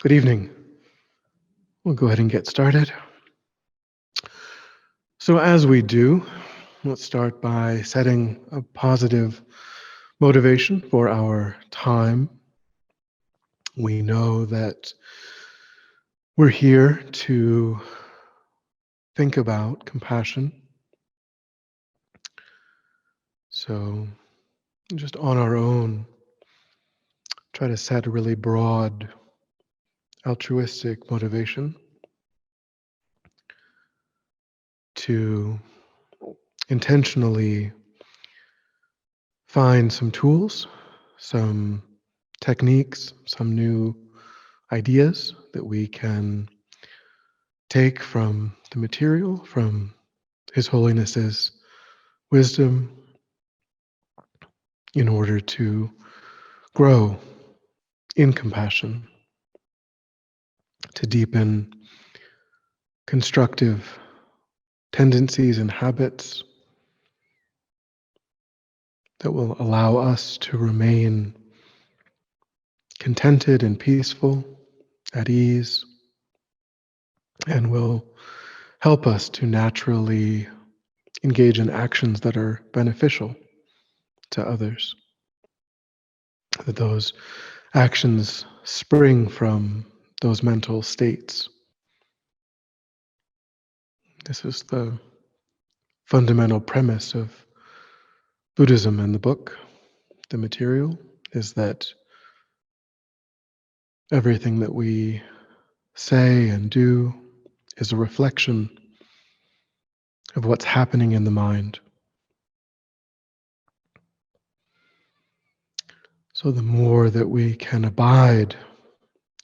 Good evening. We'll go ahead and get started. So, as we do, let's start by setting a positive motivation for our time. We know that we're here to think about compassion. So, just on our own, try to set a really broad, altruistic motivation to intentionally find some tools, some techniques, some new ideas that we can take from the material, from His Holiness's wisdom, in order to grow in compassion, to deepen constructive tendencies and habits that will allow us to remain contented and peaceful, at ease, and will help us to naturally engage in actions that are beneficial to others. That those actions spring from those mental states. This is the fundamental premise of Buddhism and the book, the material, is that everything that we say and do is a reflection of what's happening in the mind. So the more that we can abide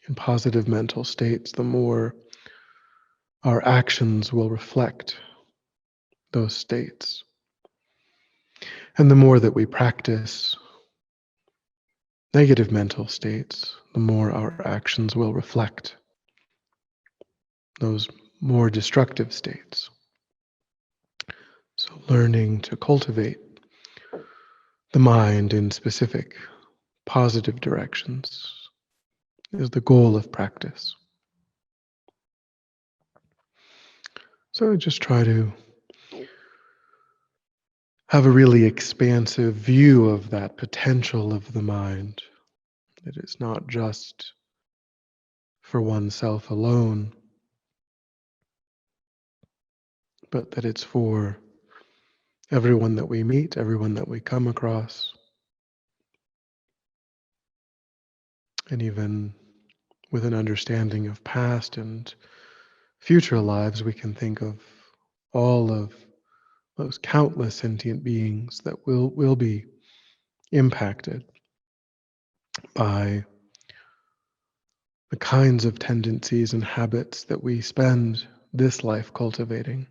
in positive mental states, the more our actions will reflect those states. And the more that we practice negative mental states, the more our actions will reflect those more destructive states. So learning to cultivate the mind in specific positive directions is the goal of practice. So just try to have a really expansive view of that potential of the mind. That it's not just for oneself alone, but that it's for everyone that we meet, everyone that we come across, and even with an understanding of past and future lives, we can think of all of those countless sentient beings that will be impacted by the kinds of tendencies and habits that we spend this life cultivating.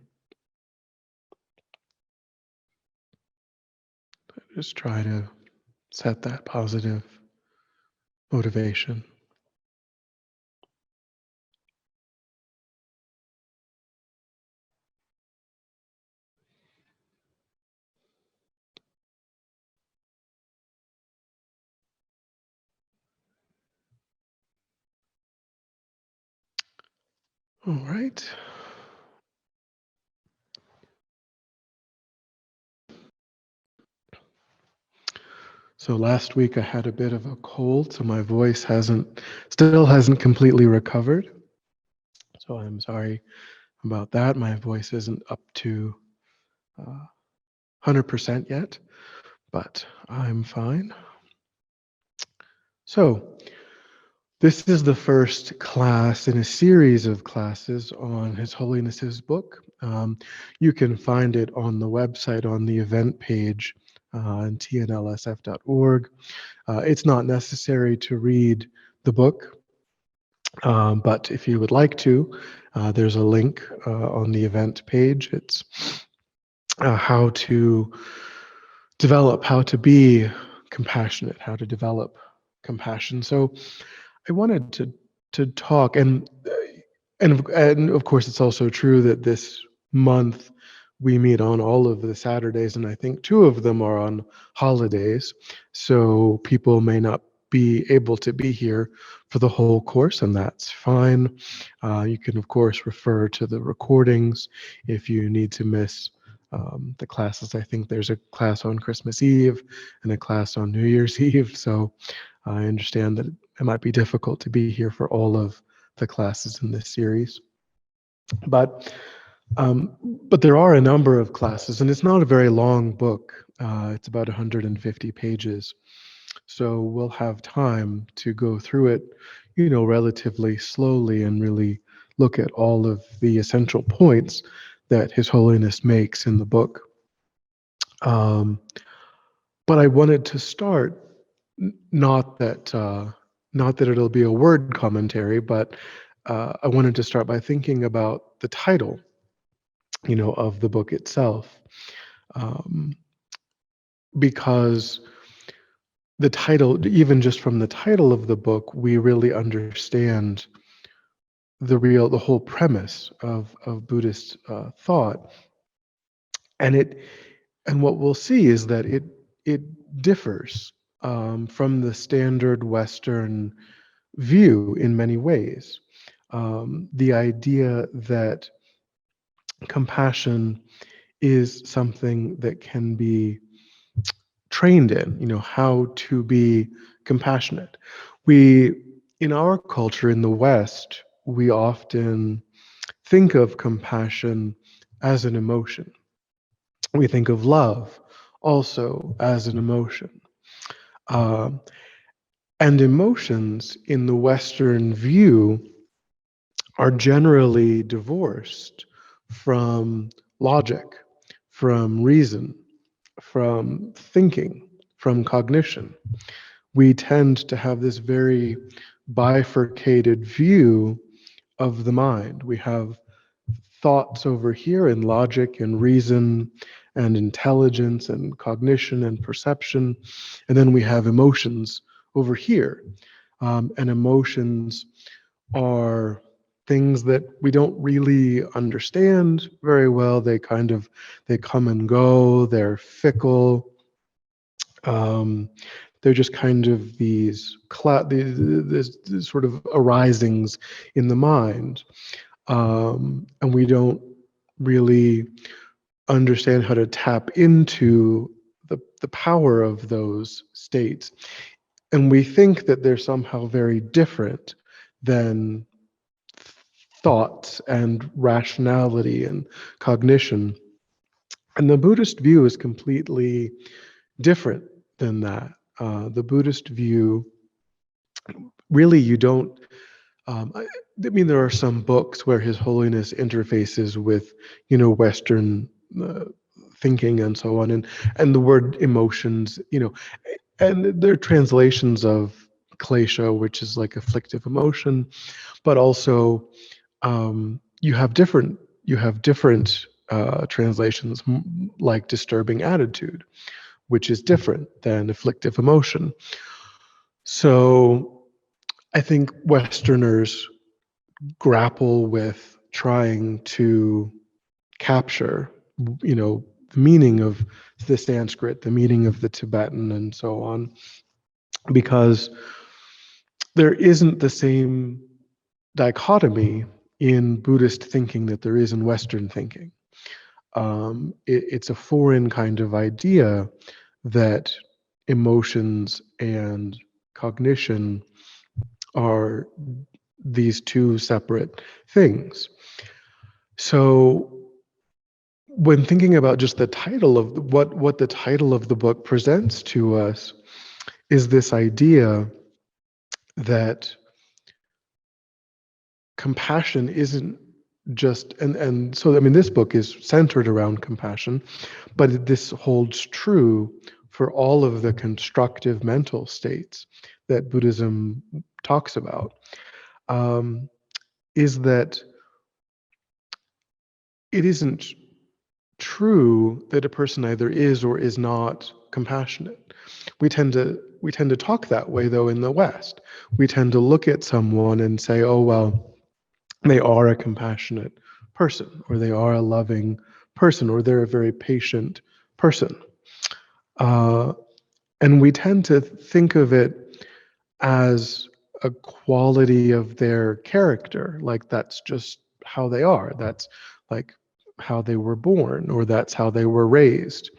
Just try to set that positive motivation. All right. So last week I had a bit of a cold, so my voice still hasn't completely recovered. So I'm sorry about that. My voice isn't up to 100% yet, but I'm fine. So this is the first class in a series of classes on His Holiness's book. You can find it on the website on the event page on tnlsf.org. It's not necessary to read the book, but if you would like to, there's a link on the event page. It's how to develop, how to be compassionate, how to develop compassion. So I wanted to talk, and of course, it's also true that this month we meet on all of the Saturdays, and I think two of them are on holidays, so people may not be able to be here for the whole course, and that's fine. You can, of course, refer to the recordings if you need to miss the classes. I think there's a class on Christmas Eve and a class on New Year's Eve, so I understand that it might be difficult to be here for all of the classes in this series. But but there are a number of classes, and it's not a very long book. It's about 150 pages. So we'll have time to go through it, relatively slowly and really look at all of the essential points that His Holiness makes in the book. But I wanted to start, not that it'll be a word commentary, but I wanted to start by thinking about the title, of the book itself, because the title, even just from the title of the book, we really understand the whole premise of Buddhist thought, and what we'll see is that it differs from the standard Western view in many ways. The idea that compassion is something that can be trained in, how to be compassionate. In our culture in the West, we often think of compassion as an emotion. We think of love also as an emotion. Um, and emotions in the Western view are generally divorced from logic, from reason, from thinking, from cognition. We tend to have this very bifurcated view of the mind. We have thoughts over here and logic and reason and intelligence and cognition and perception. And then we have emotions over here. And emotions are things that we don't really understand very well. They come and go. They're fickle. They're just kind of these sort of arisings in the mind, and we don't really understand how to tap into the power of those states. And we think that they're somehow very different than thoughts and rationality and cognition. And the Buddhist view is completely different than that. The Buddhist view, really, you don't. I mean, there are some books where His Holiness interfaces with, Western thinking and so on, and the word emotions, and there are translations of klesha, which is like afflictive emotion, but also you have different translations like disturbing attitude, which is different than afflictive emotion. So I think Westerners grapple with trying to capture, the meaning of the Sanskrit, the meaning of the Tibetan, and so on, because there isn't the same dichotomy in Buddhist thinking that there is in Western thinking. It's a foreign kind of idea that emotions and cognition are these two separate things. So when thinking about just the title of what the title of the book presents to us is this idea that compassion isn't just, and so I mean this book is centered around compassion, but this holds true for all of the constructive mental states that Buddhism talks about, is that it isn't true that a person either is or is not compassionate. We tend to talk that way, though, in the West. We tend to look at someone and say, oh well, they are a compassionate person, or they are a loving person, or they're a very patient person. And we tend to think of it as a quality of their character, like that's just how they are, that's like how they were born, or that's how they were raised.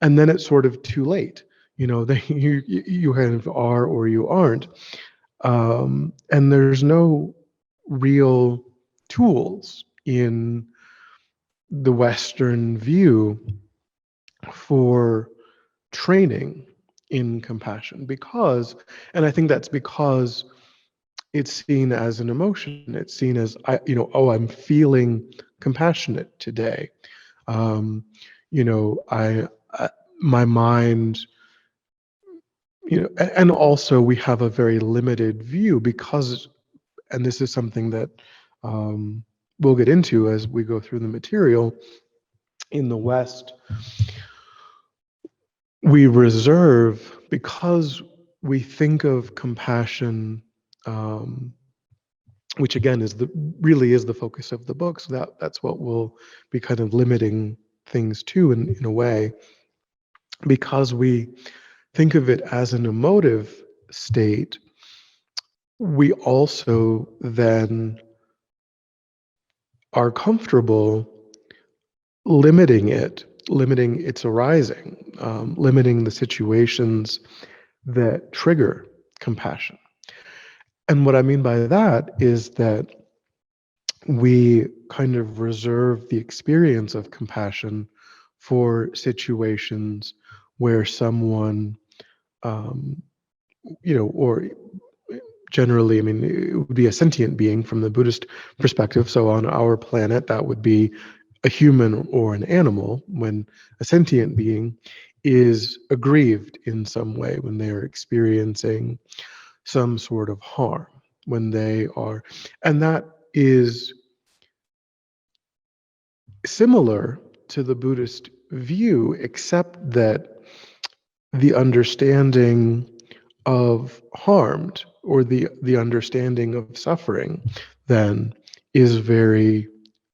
And then it's sort of too late. They, you kind of are or you aren't. And there's no real tools in the Western view for training in compassion, because, and I think that's because it's seen as an emotion. It's seen as, oh, I'm feeling compassionate today. Um, I my mind, and also we have a very limited view because, and this is something that um, we'll get into as we go through the material. In the West, we reserve, because we think of compassion, um, which again is the really is the focus of the book. So that's what we'll be kind of limiting things to in a way, because we think of it as an emotive state. We also then are comfortable limiting its arising, limiting the situations that trigger compassion. And what I mean by that is that we kind of reserve the experience of compassion for situations where someone, um, or generally, I mean, it would be a sentient being from the Buddhist perspective. So on our planet, that would be a human or an animal. When a sentient being is aggrieved in some way, when they are experiencing some sort of harm, when they are, and that is similar to the Buddhist view, except that the understanding of harmed, or the understanding of suffering, then is very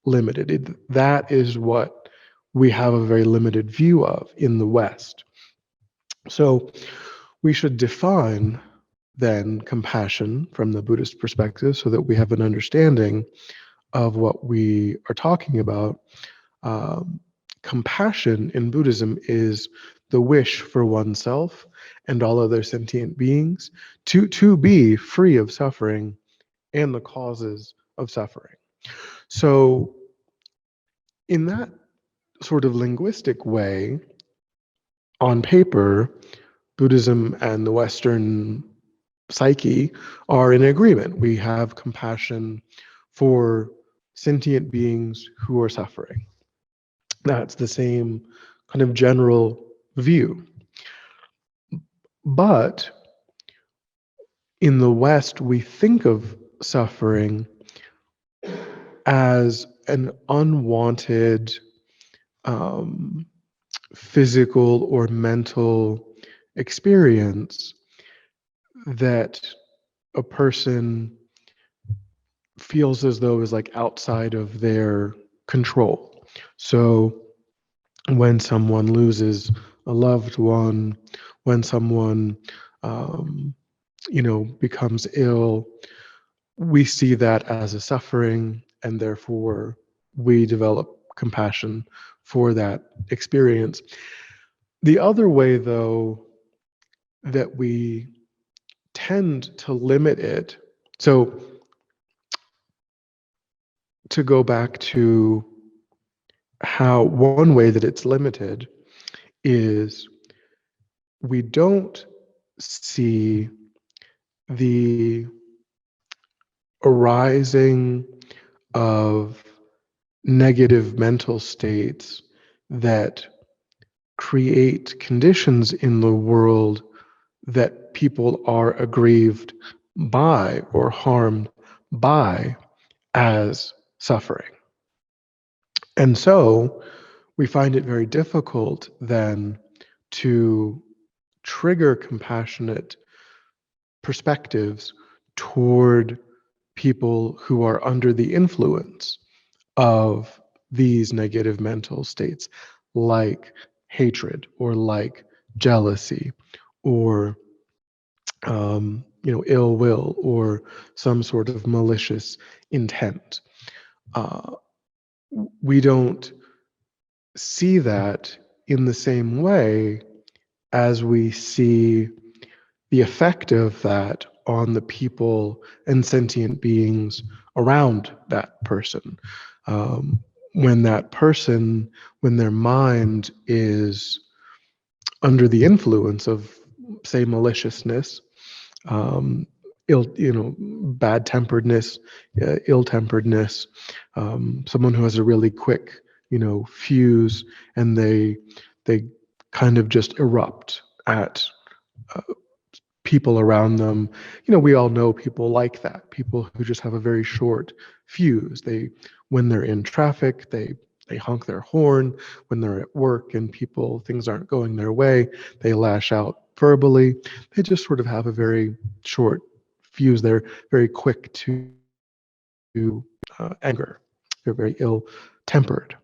limited. That is what we have a very limited view of in the West. So we should define then compassion from the Buddhist perspective so that we have an understanding of what we are talking about. um, Compassion in Buddhism is the wish for oneself and all other sentient beings to be free of suffering and the causes of suffering. So, in that sort of linguistic way, on paper, Buddhism and the Western psyche are in agreement. We have compassion for sentient beings who are suffering. That's the same kind of general view. But in the West, we think of suffering as an unwanted um, physical or mental experience that a person feels as though is like outside of their control. So when someone loses a loved one, when someone becomes ill, we see that as a suffering, and therefore we develop compassion for that experience. The other way, though, that we tend to limit it, so to go back to how one way that it's limited is we don't see the arising of negative mental states that create conditions in the world that people are aggrieved by or harmed by as suffering. And so we find it very difficult then to trigger compassionate perspectives toward people who are under the influence of these negative mental states, like hatred or like jealousy, or ill will or some sort of malicious intent. Uh, we don't see that in the same way as we see the effect of that on the people and sentient beings around that person. Um, when that person, when their mind is under the influence of, say, maliciousness, um, bad temperedness, ill temperedness, someone who has a really quick, fuse, and they kind of just erupt at uh, people around them. We all know people like that, people who just have a very short fuse. When they're in traffic, they honk their horn. When they're at work and things aren't going their way, they lash out verbally. They just sort of have a very short fuse. They're very quick to anger. They're very ill tempered.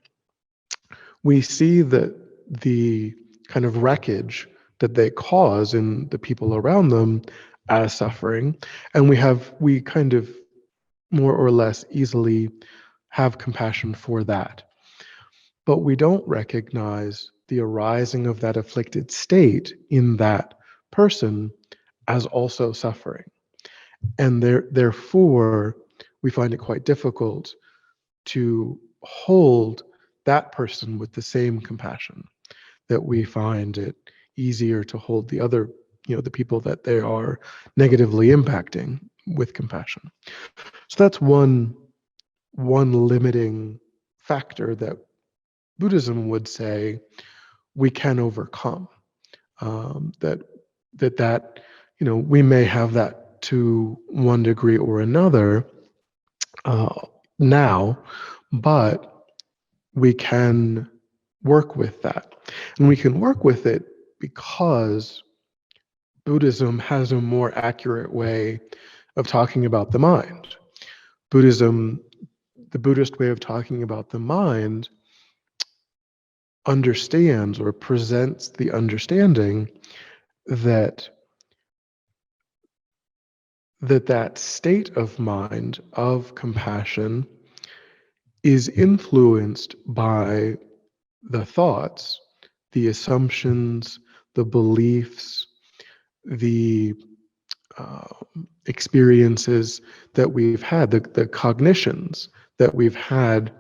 We see that the kind of wreckage that they cause in the people around them as suffering, and we kind of more or less easily have compassion for that. But we don't recognize the arising of that afflicted state in that person as also suffering. And therefore, we find it quite difficult to hold that person with the same compassion that we find it easier to hold the other, the people that they are negatively impacting with compassion. So that's one limiting factor that Buddhism would say we can overcome. That we may have that to one degree or another uh, now, but we can work with that. And we can work with it because Buddhism has a more accurate way of talking about the mind. Buddhism, the Buddhist way of talking about the mind, understands or presents the understanding that that state of mind of compassion is influenced by the thoughts, the assumptions, the beliefs, the experiences that we've had, the cognitions that we've had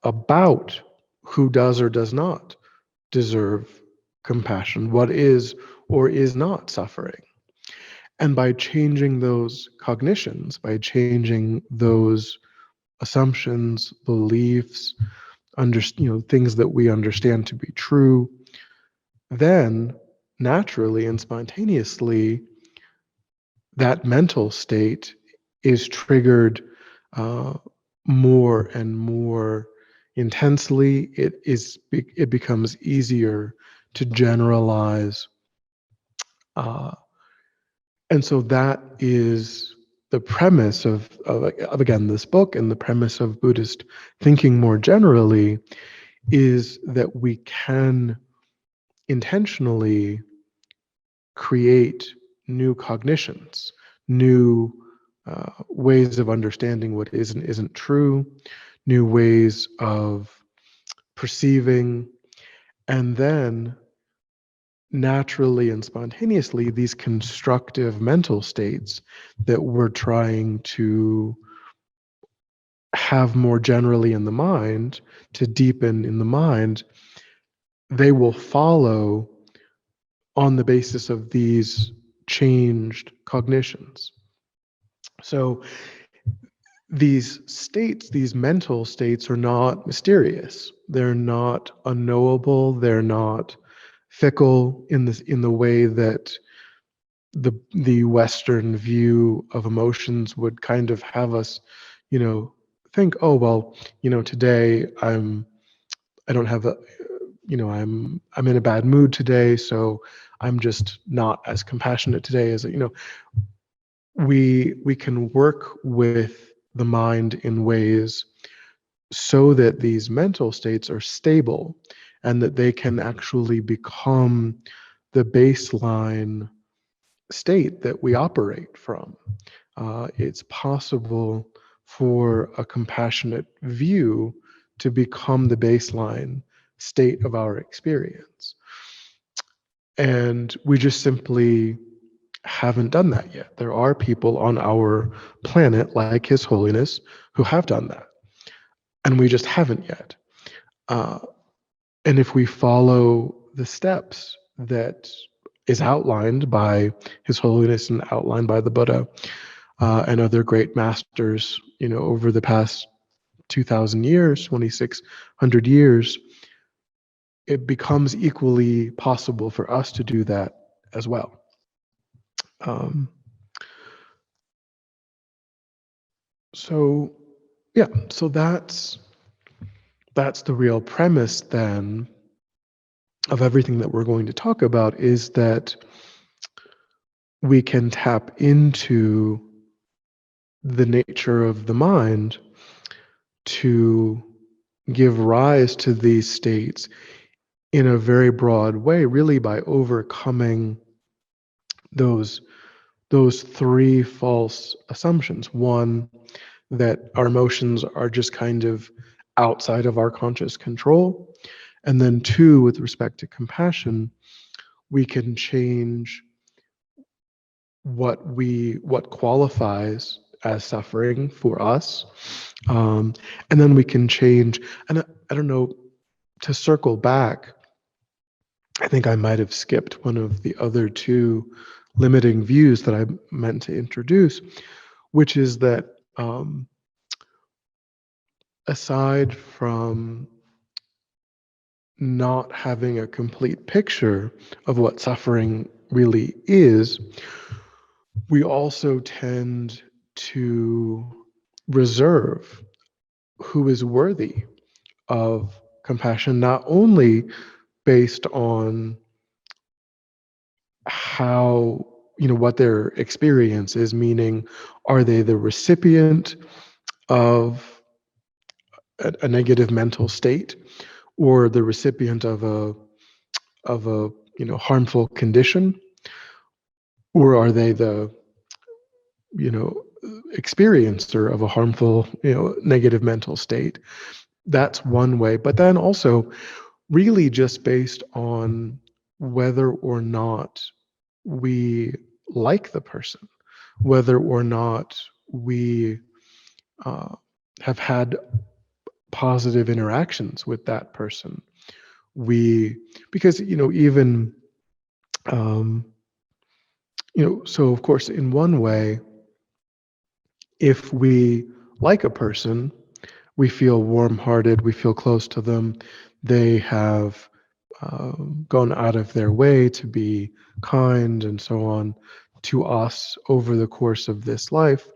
about who does or does not deserve compassion, what is or is not suffering. And by changing those cognitions, by changing those assumptions, beliefs, things that we understand to be true, then naturally and spontaneously, that mental state is triggered uh, more and more intensely. It becomes easier to generalize, uh, and so that is the premise of again this book, and the premise of Buddhist thinking more generally is that we can intentionally create new cognitions, new ways of understanding what is and isn't true, new ways of perceiving, and then naturally and spontaneously, these constructive mental states that we're trying to have more generally in the mind, to deepen in the mind, they will follow on the basis of these changed cognitions. So these states, these mental states, are not mysterious. They're not unknowable. They're not fickle in the way that the Western view of emotions would kind of have us, think, oh well, today I don't have a, I'm in a bad mood today, so I'm just not as compassionate today as we can work with the mind in ways so that these mental states are stable and that they can actually become the baseline state that we operate from. It's possible for a compassionate view to become the baseline state of our experience. And we just simply haven't done that yet. There are people on our planet, like His Holiness, who have done that. And we just haven't yet. Uh, and if we follow the steps that is outlined by His Holiness and outlined by the Buddha and other great masters, over the past 2,000 years, 2,600 years, it becomes equally possible for us to do that as well. So that's the real premise then of everything that we're going to talk about, is that we can tap into the nature of the mind to give rise to these states in a very broad way, really by overcoming those three false assumptions. One, that our emotions are just kind of outside of our conscious control. And then two, with respect to compassion, we can change what qualifies as suffering for us. And then we can change, and I don't know, to circle back, I think I might have skipped one of the other two limiting views that I meant to introduce, which is that aside from not having a complete picture of what suffering really is, we also tend to reserve who is worthy of compassion, not only based on how, what their experience is, meaning, are they the recipient of a negative mental state, or the recipient of a harmful condition, or are they the experiencer of a harmful negative mental state. That's one way. But then also really just based on whether or not we like the person, whether or not we have had positive interactions with that person. Because even so of course, in one way, if we like a person, we feel warm-hearted, we feel close to them, they have gone out of their way to be kind and so on to us over the course of this life.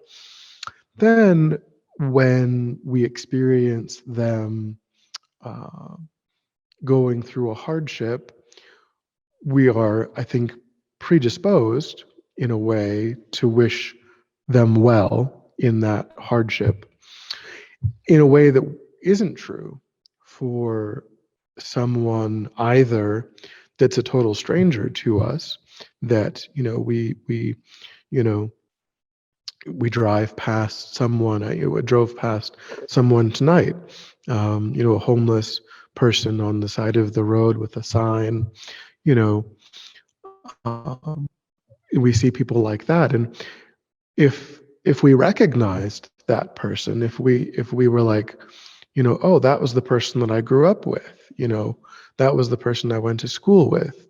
Then when we experience them going through a hardship, we are, I think, predisposed in a way to wish them well in that hardship, in a way that isn't true for someone either that's a total stranger to us, that we drive past someone. I drove past someone tonight, a homeless person on the side of the road with a sign. Um, we see people like that, and if we recognized that person, if we were like, oh, that was the person that I grew up with, that was the person I went to school with,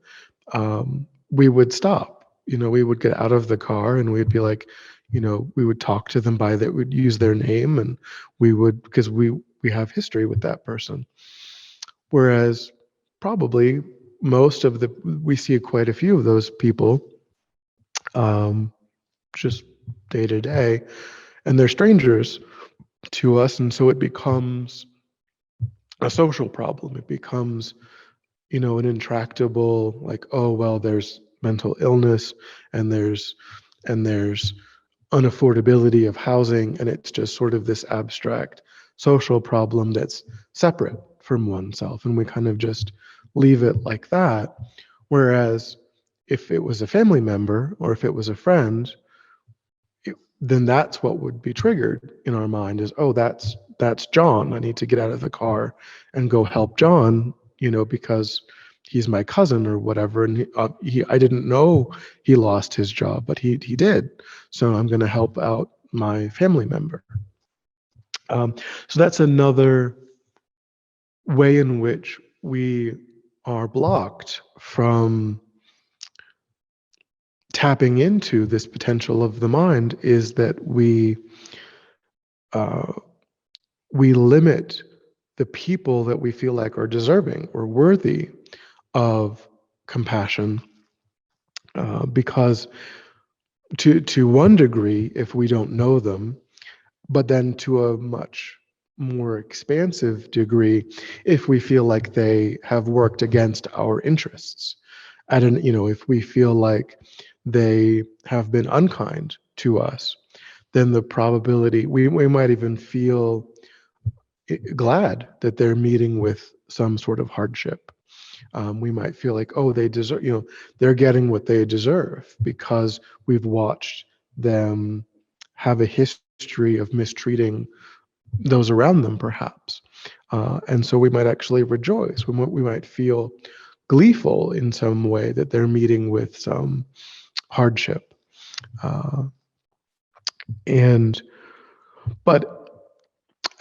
we would stop. We would get out of the car and we'd be like, we would talk to them by that, we'd use their name, and we would, because we have history with that person. Whereas probably we see quite a few of those people just day to day, and they're strangers to us, and so it becomes a social problem. It becomes an intractable, like, oh well, there's mental illness, and there's unaffordability of housing, and it's just sort of this abstract social problem that's separate from oneself, and we kind of just leave it like that. Whereas if it was a family member or if it was a friend, then that's what would be triggered in our mind is, oh, that's John. I need to get out of the car and go help John, because he's my cousin or whatever. And I didn't know he lost his job, but he did. So I'm going to help out my family member. So that's another way in which we are blocked from tapping into this potential of the mind, is that uh, we limit the people that we feel like are deserving or worthy of compassion, because to one degree, if we don't know them, but then to a much more expansive degree, if we feel like they have worked against our interests, if we feel like they have been unkind to us, then the probability we might even feel glad that they're meeting with some sort of hardship. We might feel like, oh, they deserve, they're getting what they deserve because we've watched them have a history of mistreating those around them, perhaps. And so we might actually rejoice. We might feel gleeful in some way that they're meeting with some hardship. Uh, and, but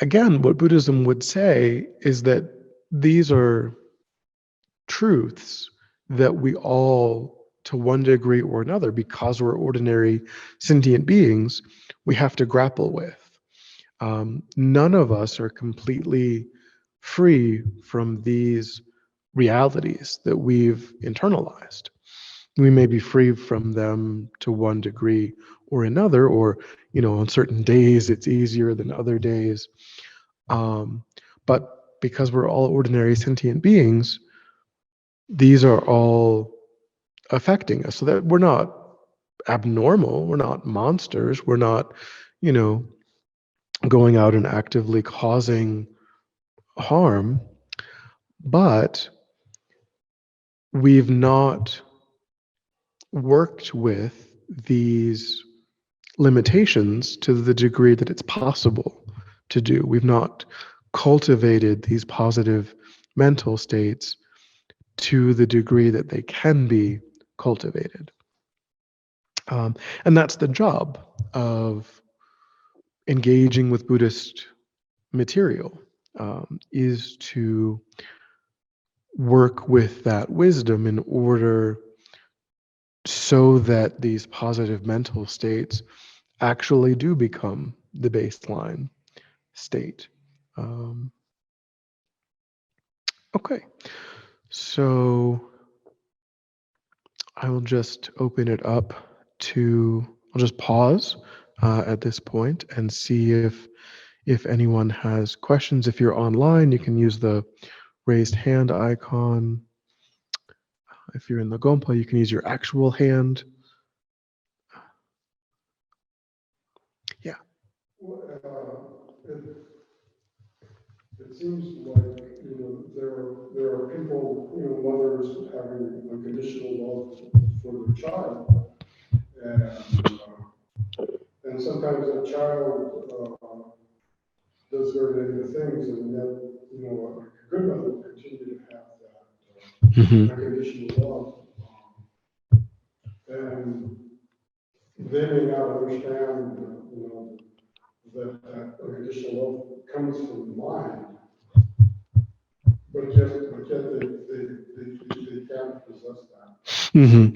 again, what Buddhism would say is that these are truths that we all, to one degree or another, because we're ordinary sentient beings, we have to grapple with. None of us are completely free from these realities that we've internalized. We may be free from them to one degree or another, or, on certain days it's easier than other days. But because we're all ordinary sentient beings, these are all affecting us, so that we're not abnormal, we're not monsters, we're not, you know, going out and actively causing harm, but we've not worked with these limitations to the degree that it's possible to do. We've not cultivated these positive mental states to the degree that they can be cultivated. And that's the job of engaging with Buddhist material, is to work with that wisdom in order so that these positive mental states actually do become the baseline state. Okay, so I will just open it up I'll just pause at this point and see if anyone has questions. If you're online, you can use the raised hand icon. If you're in the Gompa, you can use your actual hand. Yeah. Well, it seems like there are people, mothers having unconditional love for their child, and sometimes that child does very negative things, and yet a good mother will continue to have that unconditional love, and they may not understand, that unconditional love comes from the mind. But yet they can't possess that. Mm-hmm.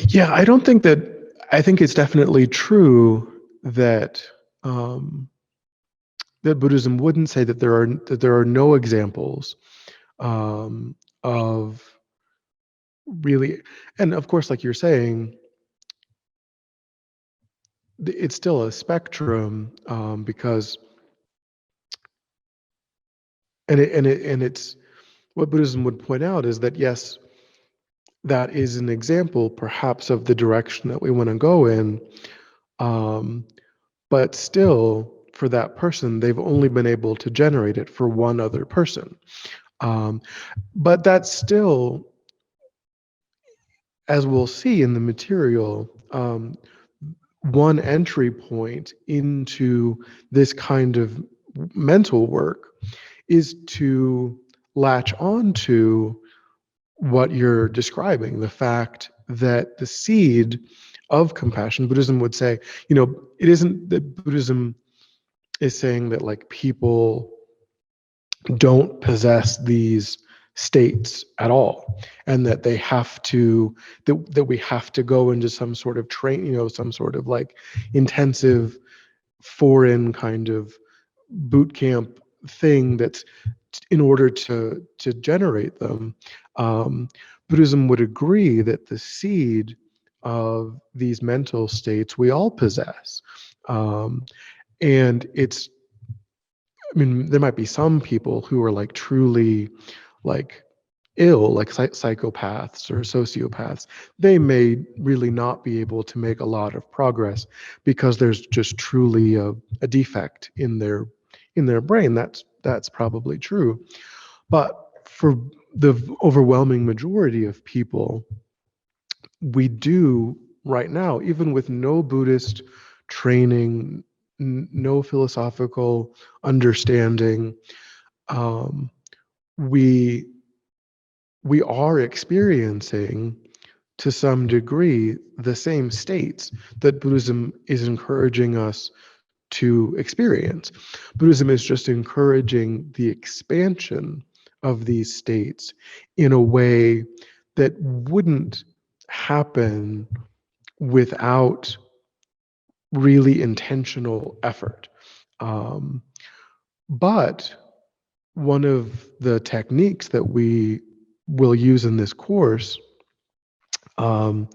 Yeah, I think it's definitely true that that Buddhism wouldn't say that there are no examples of really, and of course, like you're saying, it's still a spectrum, because it's what Buddhism would point out is that, yes, that is an example perhaps of the direction that we want to go in, but still for that person they've only been able to generate it for one other person, but that's still, as we'll see in the material, one entry point into this kind of mental work is to latch on to what you're describing, the fact that the seed of compassion, Buddhism would say, it isn't that Buddhism is saying that like people don't possess these states at all, and that they have to, that we have to go into some sort of some sort of like intensive foreign kind of boot camp thing that's in order to generate them. um, Buddhism would agree that the seed of these mental states we all possess. And it's, I mean, there might be some people who are like truly like ill, like psychopaths or sociopaths. They may really not be able to make a lot of progress because there's just truly a defect in their brain. That's probably true. But for the overwhelming majority of people, we do right now, even with no Buddhist training, no philosophical understanding, um, we we are experiencing to some degree the same states that Buddhism is encouraging us to experience. Buddhism is just encouraging the expansion of these states in a way that wouldn't happen without really intentional effort. Um, but one of the techniques that we will use in this course um,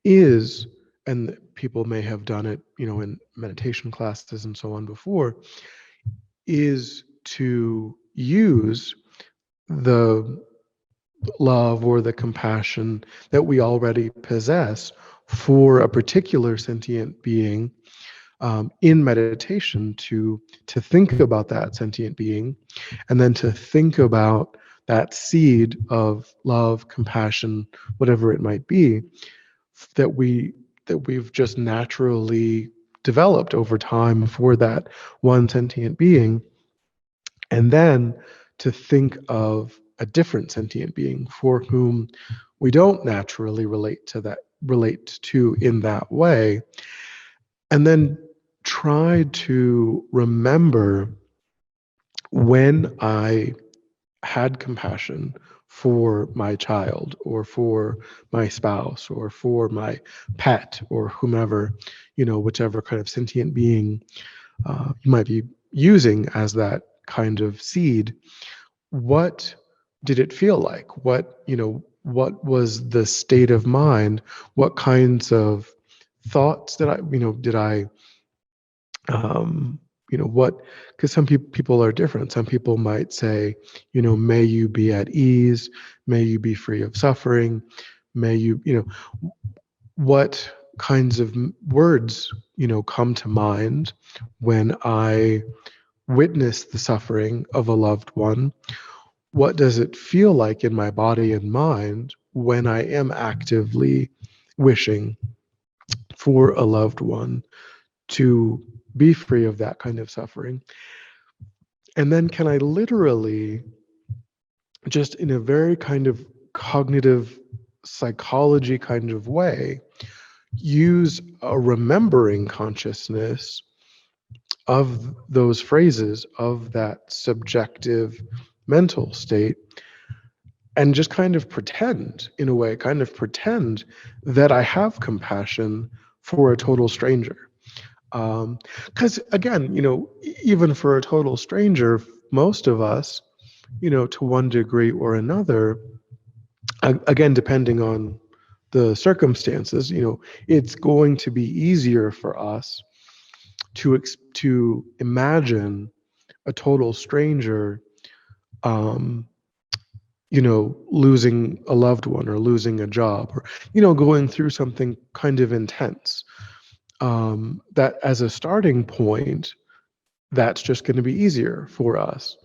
is, and people may have done it, in meditation classes and so on before, is to use the love or the compassion that we already possess for a particular sentient being, in meditation, to think about that sentient being, and then to think about that seed of love, compassion, whatever it might be, that we've just naturally developed over time for that one sentient being, and then to think of a different sentient being for whom we don't naturally relate to in that way, and then try to remember when I had compassion for my child or for my spouse or for my pet or whomever, whichever kind of sentient being you might be using as that kind of seed. What did it feel like? What was the state of mind? What kinds of thoughts did I what, because some people are different. Some people might say, may you be at ease, may you be free of suffering, may what kinds of words come to mind when I witness the suffering of a loved one? What does it feel like in my body and mind when I am actively wishing for a loved one to be free of that kind of suffering? And then can I literally, just in a very kind of cognitive psychology kind of way, use a remembering consciousness of those phrases, of that subjective mental state, and just kind of pretend, in a way, that I have compassion for a total stranger. Because again, even for a total stranger, most of us, to one degree or another, again, depending on the circumstances, it's going to be easier for us to imagine a total stranger, um, losing a loved one or losing a job, or going through something kind of intense. That as a starting point, that's just going to be easier for us.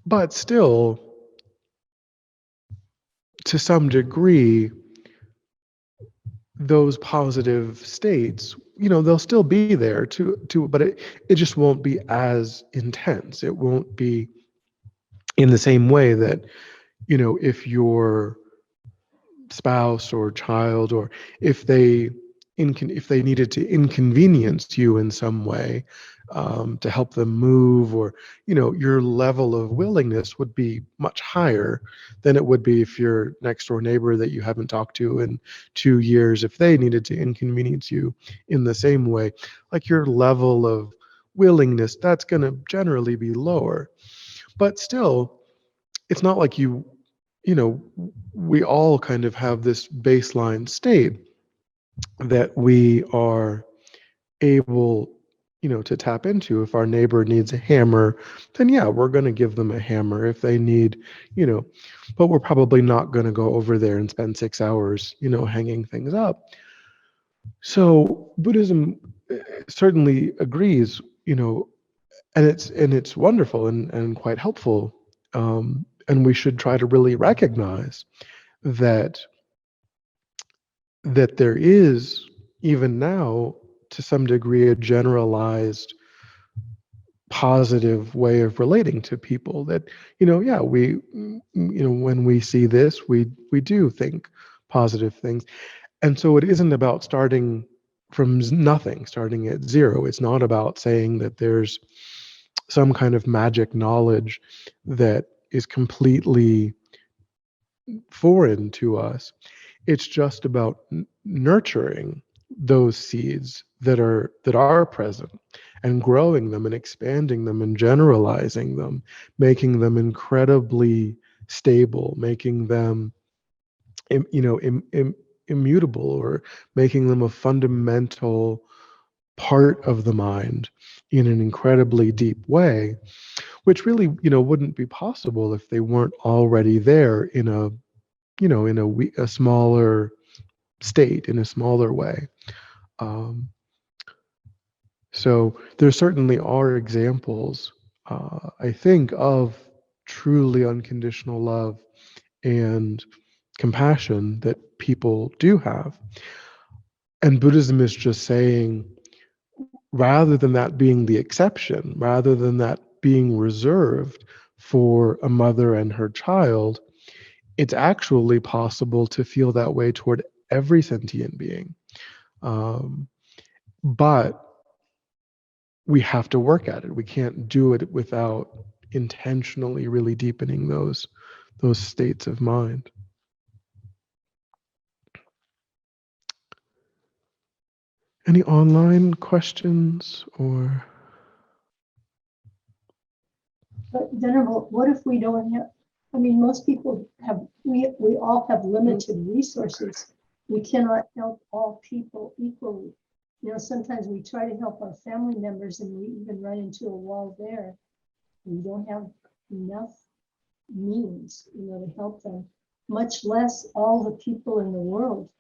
But still, to some degree, those positive states, they'll still be there but it just won't be as intense. It won't be in the same way that, if your spouse or child, or if they if they needed to inconvenience you in some way, to help them move, or your level of willingness would be much higher than it would be if your next door neighbor that you haven't talked to in 2 years, if they needed to inconvenience you in the same way. Like, your level of willingness, that's going to generally be lower. But still, it's not like you know we all kind of have this baseline state that we are able, to tap into. If our neighbor needs a hammer, then yeah, we're going to give them a hammer. If they need, you know but we're probably not going to go over there and spend 6 hours, hanging things up. So Buddhism certainly agrees, and it's wonderful and quite helpful. And we should try to really recognize that there is, even now, to some degree, a generalized positive way of relating to people. That, yeah, when we see this, we do think positive things. And so it isn't about starting from nothing, starting at zero. It's not about saying that there's some kind of magic knowledge that is completely foreign to us. It's just about nurturing those seeds that are present, and growing them and expanding them and generalizing them, making them incredibly stable, making them immutable, or making them a fundamental part of the mind in an incredibly deep way, which really, wouldn't be possible if they weren't already there in a, a smaller state, in a smaller way. Um, so there certainly are examples, I think, of truly unconditional love and compassion that people do have. And Buddhism is just saying, rather than that being the exception, rather than that being reserved for a mother and her child, it's actually possible to feel that way toward every sentient being. But we have to work at it. We can't do it without intentionally really deepening those states of mind. Any online questions or? But Venerable, what if we don't have, I mean, most people have, we all have limited resources. We cannot help all people equally. Sometimes we try to help our family members and we even run into a wall there. We don't have enough means, to help them, much less all the people in the world.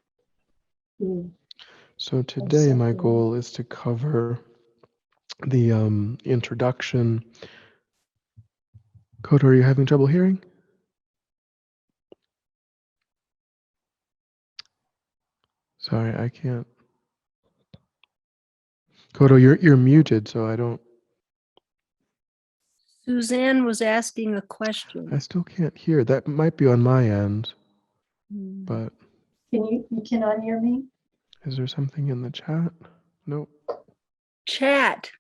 So today my goal is to cover the introduction. Kodo, are you having trouble hearing? Sorry, I can't. Kodo, you're muted, so I don't. Suzanne was asking a question. I still can't hear. That might be on my end, but. You cannot hear me? Is there something in the chat? Nope. Chat.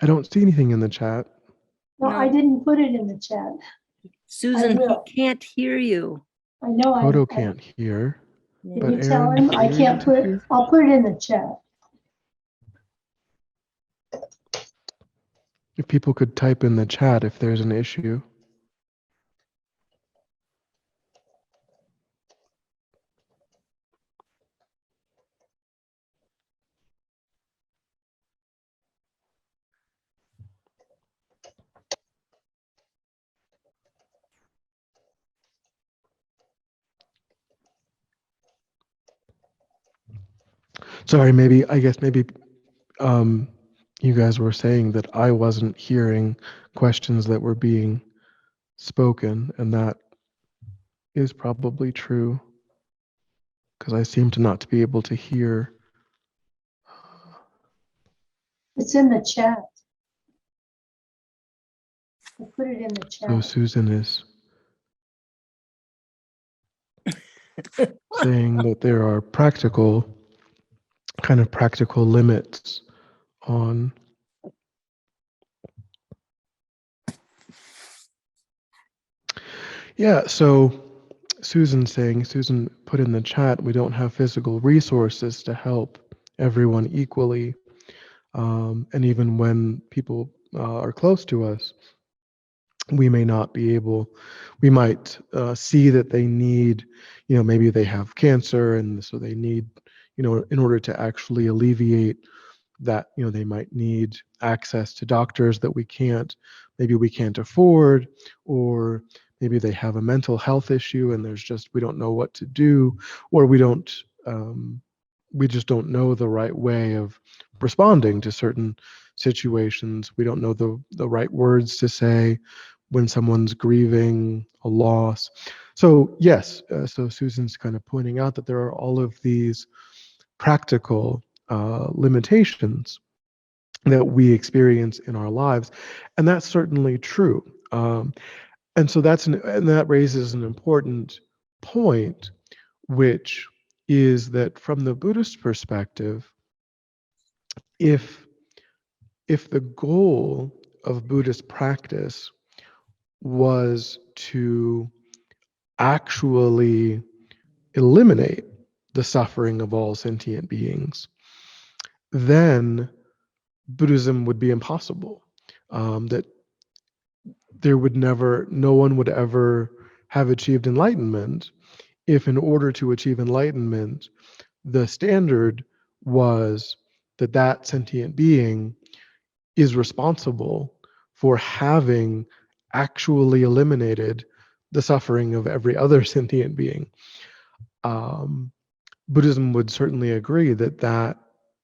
I don't see anything in the chat. No, I didn't put it in the chat. Susan, he can't hear you. I know. Kodo can't hear. Can you tell him I can't put it? I'll put it in the chat. If people could type in the chat if there's an issue. Sorry, I guess maybe you guys were saying that I wasn't hearing questions that were being spoken, and that is probably true, because I seem to not to be able to hear. It's in the chat. I put it in the So chat. Susan is saying that there are practical limits on so Susan put in the chat, we don't have physical resources to help everyone equally. And even when people are close to us, we may not be able, we might see that they need, maybe they have cancer, and so they need, in order to actually alleviate that, they might need access to doctors that maybe we can't afford, or maybe they have a mental health issue and we don't know what to do, or we just don't know the right way of responding to certain situations. We don't know the right words to say when someone's grieving a loss. So yes, so Susan's kind of pointing out that there are all of these practical limitations that we experience in our lives, and that's certainly true. And so and that raises an important point, which is that from the Buddhist perspective, if the goal of Buddhist practice was to actually eliminate the suffering of all sentient beings, then Buddhism would be impossible. That no one would ever have achieved enlightenment if, in order to achieve enlightenment, the standard was that sentient being is responsible for having actually eliminated the suffering of every other sentient being. Buddhism would certainly agree that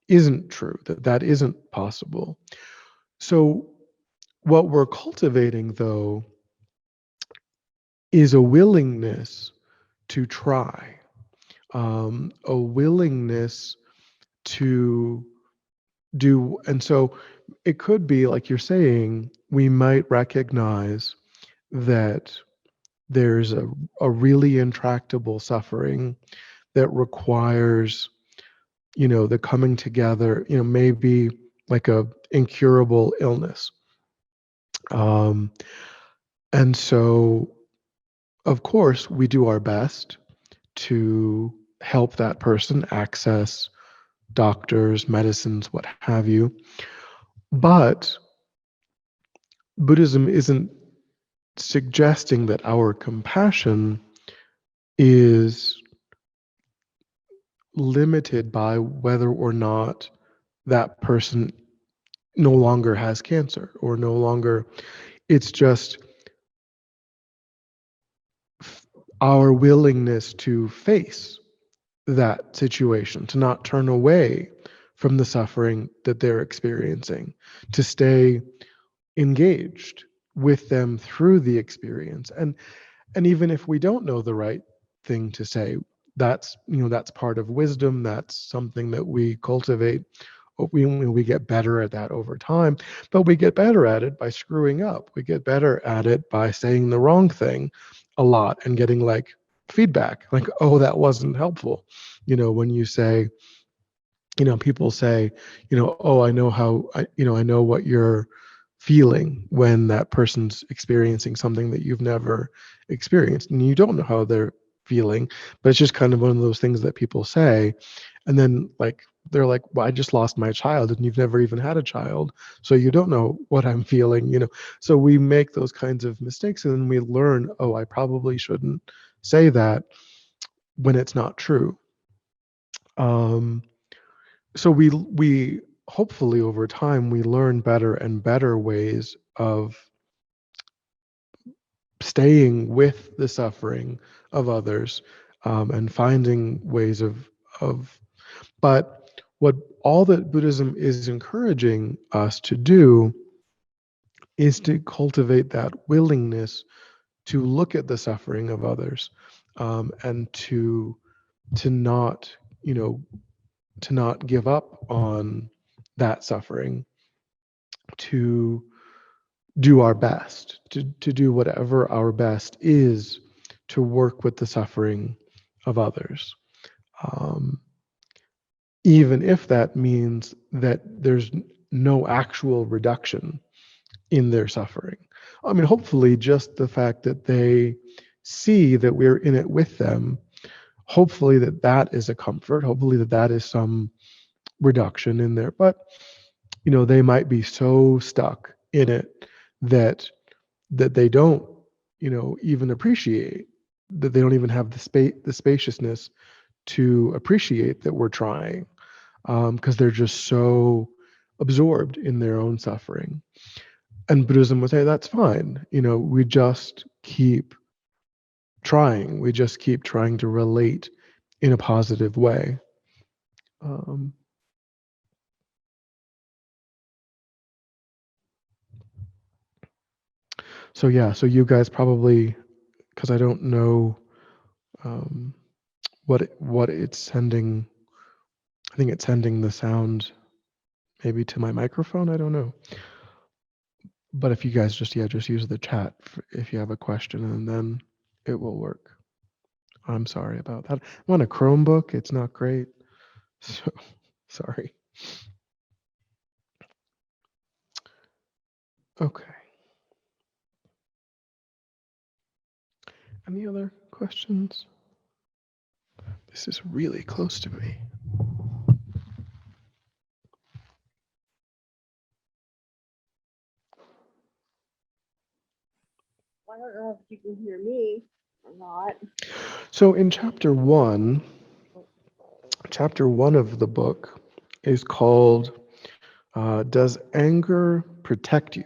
isn't true, that isn't possible. So what we're cultivating, though, is a willingness to try, a willingness to do. And so it could be, like you're saying, we might recognize that there's a really intractable suffering that requires, the coming together, maybe like a incurable illness. And so, of course, we do our best to help that person access doctors, medicines, what have you. But Buddhism isn't suggesting that our compassion is limited by whether or not that person no longer has cancer or no longer. It's just our willingness to face that situation, to not turn away from the suffering that they're experiencing, to stay engaged with them through the experience. And even if we don't know the right thing to say, that's part of wisdom. That's something that we cultivate. We get better at that over time, but we get better at it by screwing up. We get better at it by saying the wrong thing a lot and getting like feedback, like, oh, that wasn't helpful. When you say, people say, oh, I know I know what you're feeling when that person's experiencing something that you've never experienced, and you don't know how they're feeling, but it's just kind of one of those things that people say. And then like they're like, well, I just lost my child, and you've never even had a child, so you don't know what I'm feeling. So we make those kinds of mistakes, and then we learn, oh, I probably shouldn't say that, when it's not true. So we hopefully over time we learn better and better ways of staying with the suffering of others, and finding ways of. But what all that Buddhism is encouraging us to do is to cultivate that willingness to look at the suffering of others, and to not, to not give up on that suffering, to do our best, to do whatever our best is to work with the suffering of others. Um, Even if that means that there's no actual reduction in their suffering. I mean, hopefully, just the fact that they see that we're in it with them, hopefully, that is a comfort. Hopefully, that is some reduction in there. But, they might be so stuck in it that they don't, even appreciate, that they don't even have the spaciousness to appreciate that we're trying, because they're just so absorbed in their own suffering. And Buddhism would say that's fine. We just keep trying. We just keep trying to relate in a positive way. Um, so yeah, so you guys probably, because I don't know um, what it's sending. I think it's sending the sound maybe to my microphone. I don't know. But if you guys just use the chat if you have a question, and then it will work. I'm sorry about that. I'm on a Chromebook. It's not great. So sorry. Okay. Any other questions? This is really close to me. I don't know if you can hear me or not. So in chapter one of the book is called Does Anger Protect You?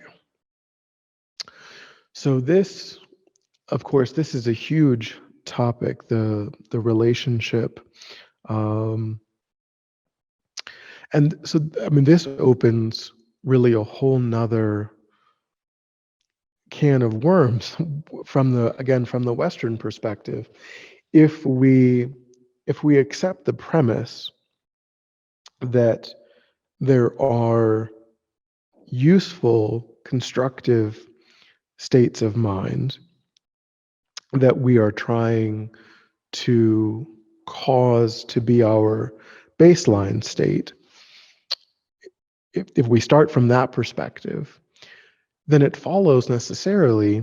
So this, of course, this is a huge topic, the relationship. And so, I mean, this opens really a whole nother can of worms from the Western perspective. If we accept the premise that there are useful, constructive states of mind that we are trying to cause to be our baseline state, if we start from that perspective, then it follows necessarily,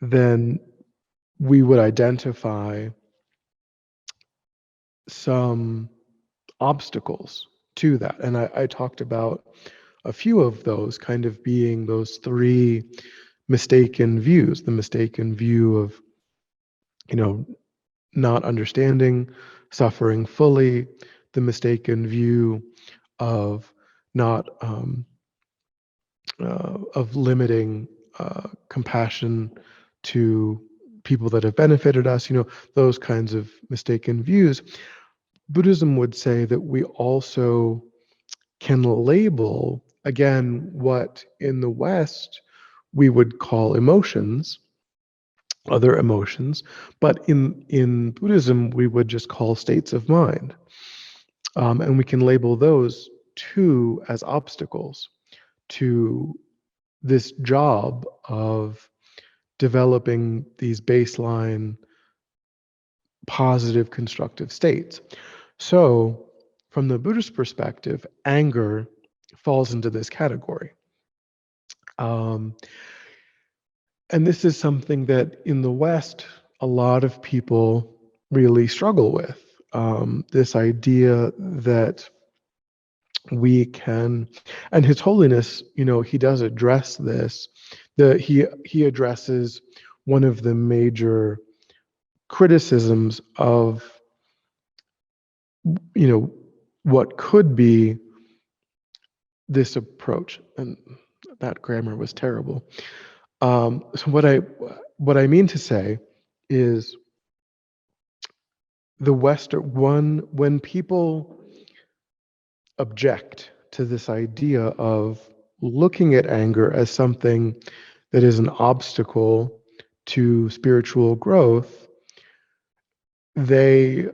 then we would identify some obstacles to that. And I talked about a few of those kind of being those three mistaken views: the mistaken view of, not understanding suffering fully, the mistaken view of not of limiting compassion to people that have benefited us, those kinds of mistaken views. Buddhism would say that we also can label, again, what in the West we would call emotions, other emotions, but in Buddhism we would just call states of mind. And we can label those too as obstacles to this job of developing these baseline positive constructive states. So from the Buddhist perspective, anger falls into this category. And this is something that in the West, a lot of people really struggle with. This idea that we can, and His Holiness, he does address this. He addresses one of the major criticisms of, what could be this approach, and that grammar was terrible. So what I mean to say is the Western one, when people object to this idea of looking at anger as something that is an obstacle to spiritual growth, they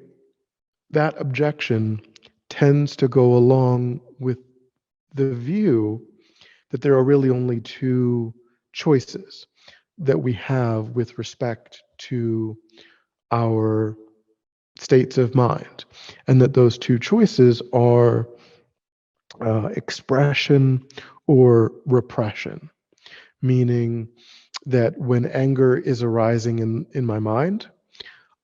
that objection tends to go along with the view that there are really only two choices that we have with respect to our states of mind, and that those two choices are expression or repression, meaning that when anger is arising in my mind,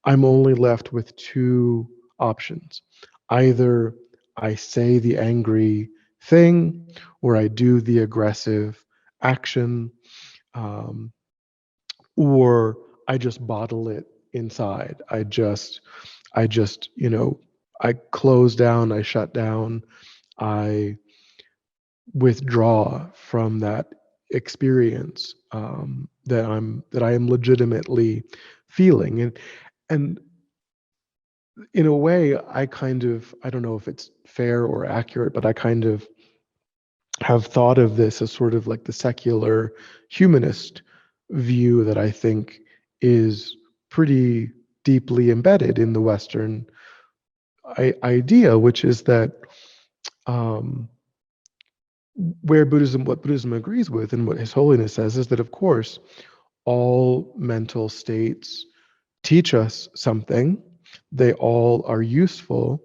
I'm only left with two options. Either I say the angry thing or I do the aggressive action, um, or I just bottle it inside. I close down, I shut down, I withdraw from that experience that I am legitimately feeling. And in a way, I don't know if it's fair or accurate, but I kind of have thought of this as sort of like the secular humanist view that I think is pretty deeply embedded in the Western idea, which is that um, what Buddhism agrees with and what His Holiness says is that, of course, all mental states teach us something. They all are useful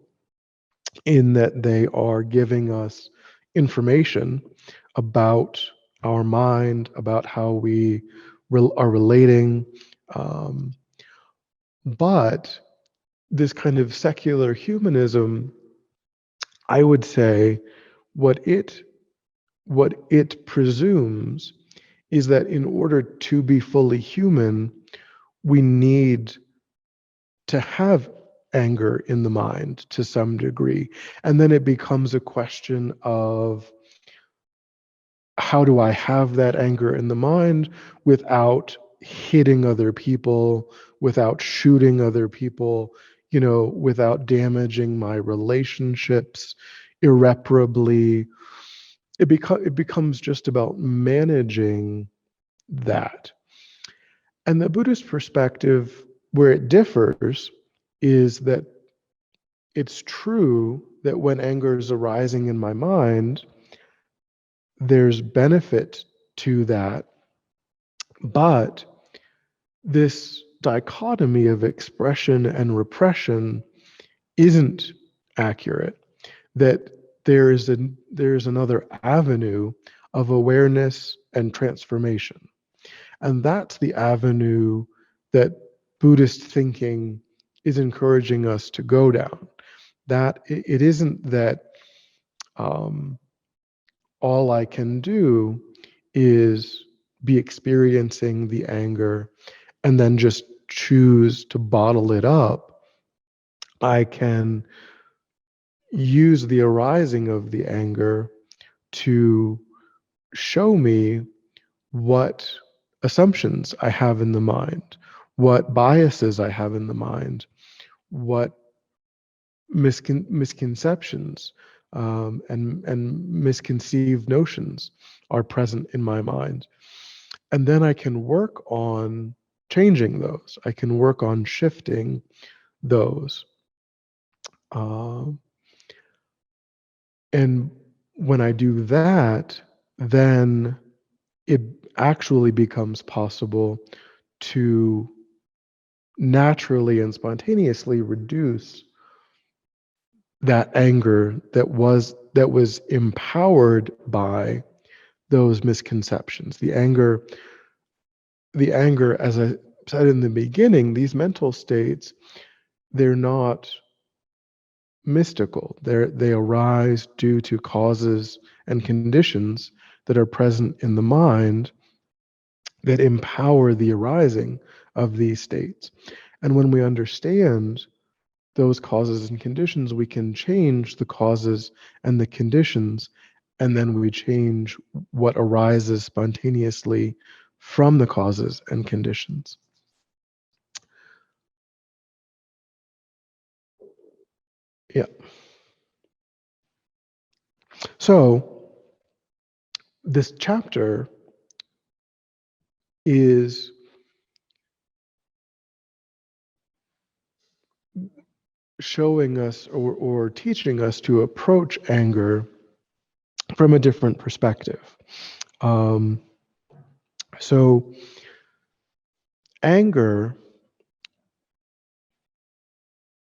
in that they are giving us information about our mind, about how we are relating. Um, but this kind of secular humanism, I would say, what it presumes is that in order to be fully human, we need to have anger in the mind to some degree. And then it becomes a question of how do I have that anger in the mind without hitting other people, without shooting other people, without damaging my relationships irreparably. It becomes just about managing that. And the Buddhist perspective, where it differs, is that it's true that when anger is arising in my mind, there's benefit to that. But this dichotomy of expression and repression isn't accurate. That there's another avenue of awareness and transformation. And that's the avenue that Buddhist thinking is encouraging us to go down. That it isn't that all I can do is be experiencing the anger and then just choose to bottle it up. I can use the arising of the anger to show me what assumptions I have in the mind, what biases I have in the mind, what misconceptions and misconceived notions are present in my mind. And then I can work on changing those. I can work on shifting those. Um, and when I do that, then it actually becomes possible to naturally and spontaneously reduce that anger that was empowered by those misconceptions. The anger, as I said in the beginning, these mental states, they're not mystical. They arise due to causes and conditions that are present in the mind that empower the arising of these states. And when we understand those causes and conditions, we can change the causes and the conditions, and then we change what arises spontaneously from the causes and conditions. Yeah. So this chapter is showing us or teaching us to approach anger from a different perspective. So anger,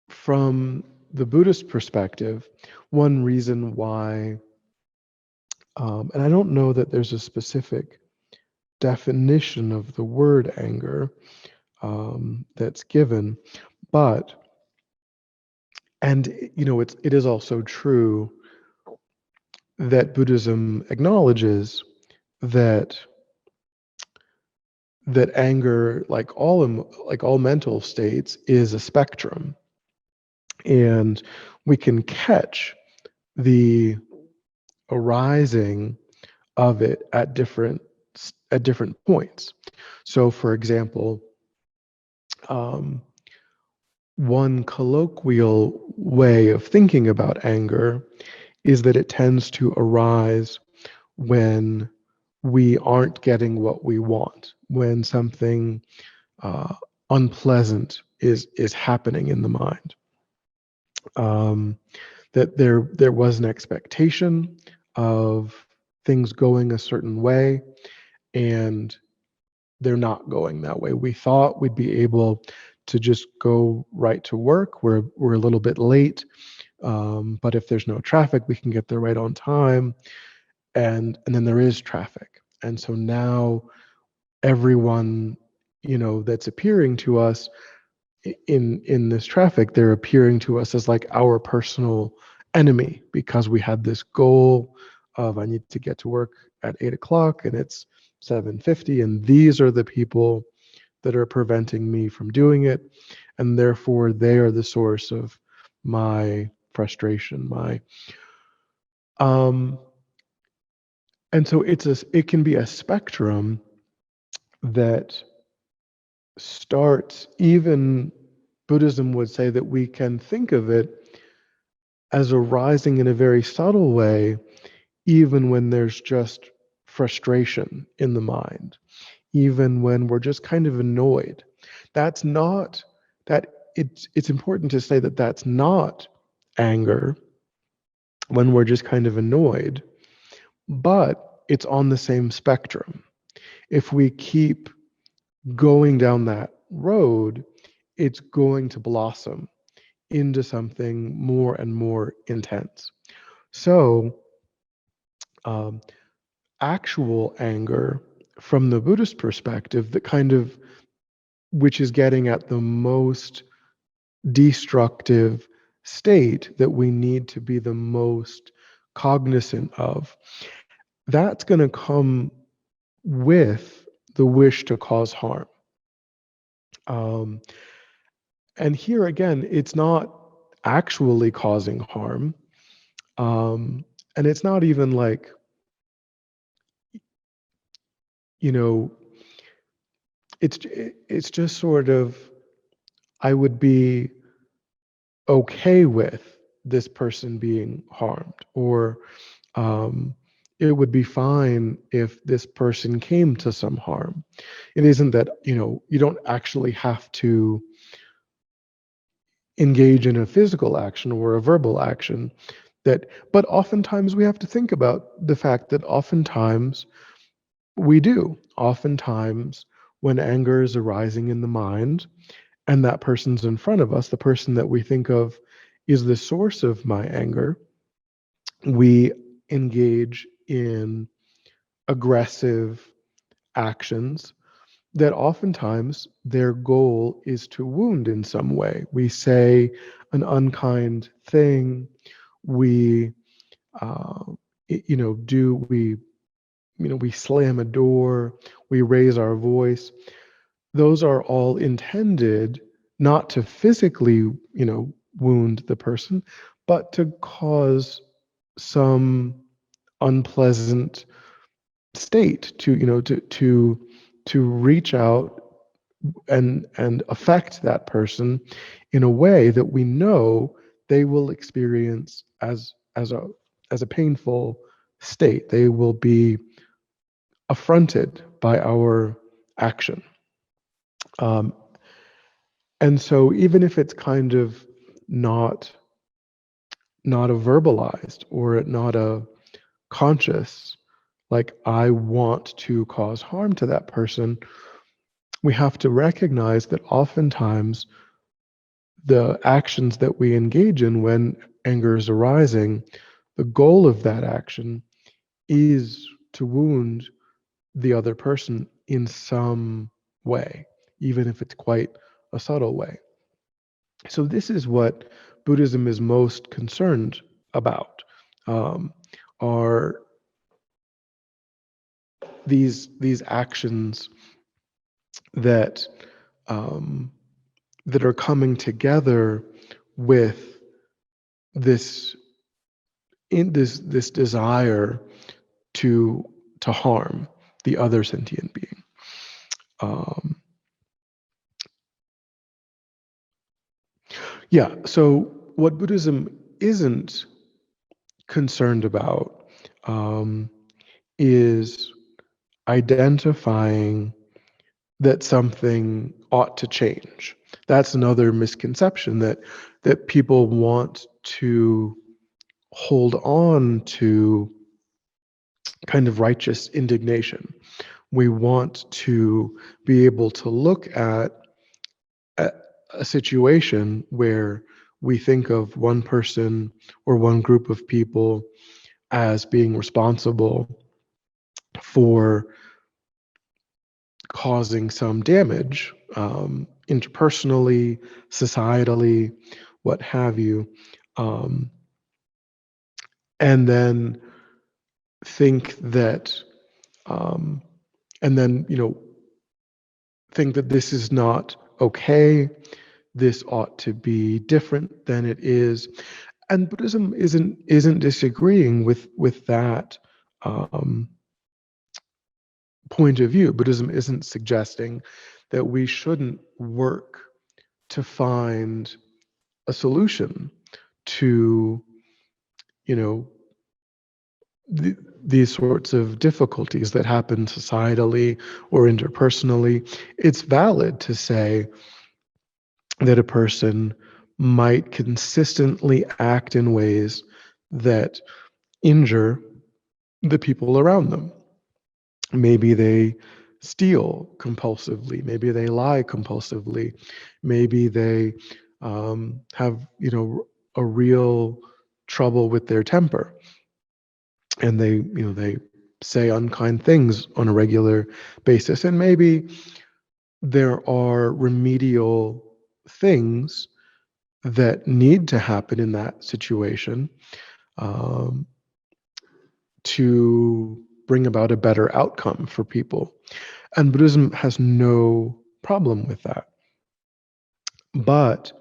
from the Buddhist perspective, one reason why, and I don't know that there's a specific definition of the word anger that's given, but, and it is also true that Buddhism acknowledges that anger, like all mental states, is a spectrum, and we can catch the arising of it at different points. So, for example, one colloquial way of thinking about anger is that it tends to arise when we aren't getting what we want, when something unpleasant is happening in the mind. That there was an expectation of things going a certain way, and they're not going that way. We thought we'd be able to just go right to work. We're a little bit late, but if there's no traffic, we can get there right on time. And then there is traffic, and so now everyone that's appearing to us in this traffic, they're appearing to us as like our personal enemy, because we had this goal of, I need to get to work at 8 o'clock and it's 7:50, and these are the people that are preventing me from doing it, and therefore they are the source of my frustration, my and so it can be a spectrum that starts, even Buddhism would say that we can think of it as arising in a very subtle way, even when there's just frustration in the mind, even when we're just kind of annoyed. That's not that it's important to say that that's not anger when we're just kind of annoyed, but it's on the same spectrum. If we keep going down that road, it's going to blossom into something more and more intense. So, actual anger from the Buddhist perspective, that kind of, which is getting at the most destructive state that we need to be the most cognizant of, that's going to come with the wish to cause harm. And here again, it's not actually causing harm. And it's not even like, it's just sort of, I would be okay with this person being harmed, or it would be fine if this person came to some harm. It isn't that, you don't actually have to engage in a physical action or a verbal action, but oftentimes we have to think about the fact that oftentimes we do. Oftentimes, when anger is arising in the mind and that person's in front of us, the person that we think of is the source of my anger, we engage in aggressive actions that oftentimes their goal is to wound in some way. We say an unkind thing. We, we slam a door. We raise our voice. Those are all intended not to physically, wound the person, but to cause some unpleasant state, to reach out and affect that person in a way that we know they will experience as a painful state. They will be affronted by our action. And so even if it's kind of not a verbalized or not a conscious, like I want to cause harm to that person, we have to recognize that oftentimes the actions that we engage in when anger is arising, the goal of that action is to wound the other person in some way, even if it's quite a subtle way. So this is what Buddhism is most concerned about, are these actions that that are coming together with this this desire to harm the other sentient being. Yeah. So what Buddhism isn't concerned about is identifying that something ought to change. That's another misconception, that people want to hold on to kind of righteous indignation. We want to be able to look at a situation where we think of one person or one group of people as being responsible for causing some damage, interpersonally, societally, what have you, and then think that, and then think that this is not okay. This ought to be different than it is, and Buddhism isn't disagreeing with that point of view. Buddhism isn't suggesting that we shouldn't work to find a solution to, these sorts of difficulties that happen societally or interpersonally. It's valid to say that a person might consistently act in ways that injure the people around them. Maybe they steal compulsively. Maybe they lie compulsively. Maybe they have, a real trouble with their temper, and they say unkind things on a regular basis. And maybe there are remedial things that need to happen in that situation um, to bring about a better outcome for people. And Buddhism has no problem with that. But,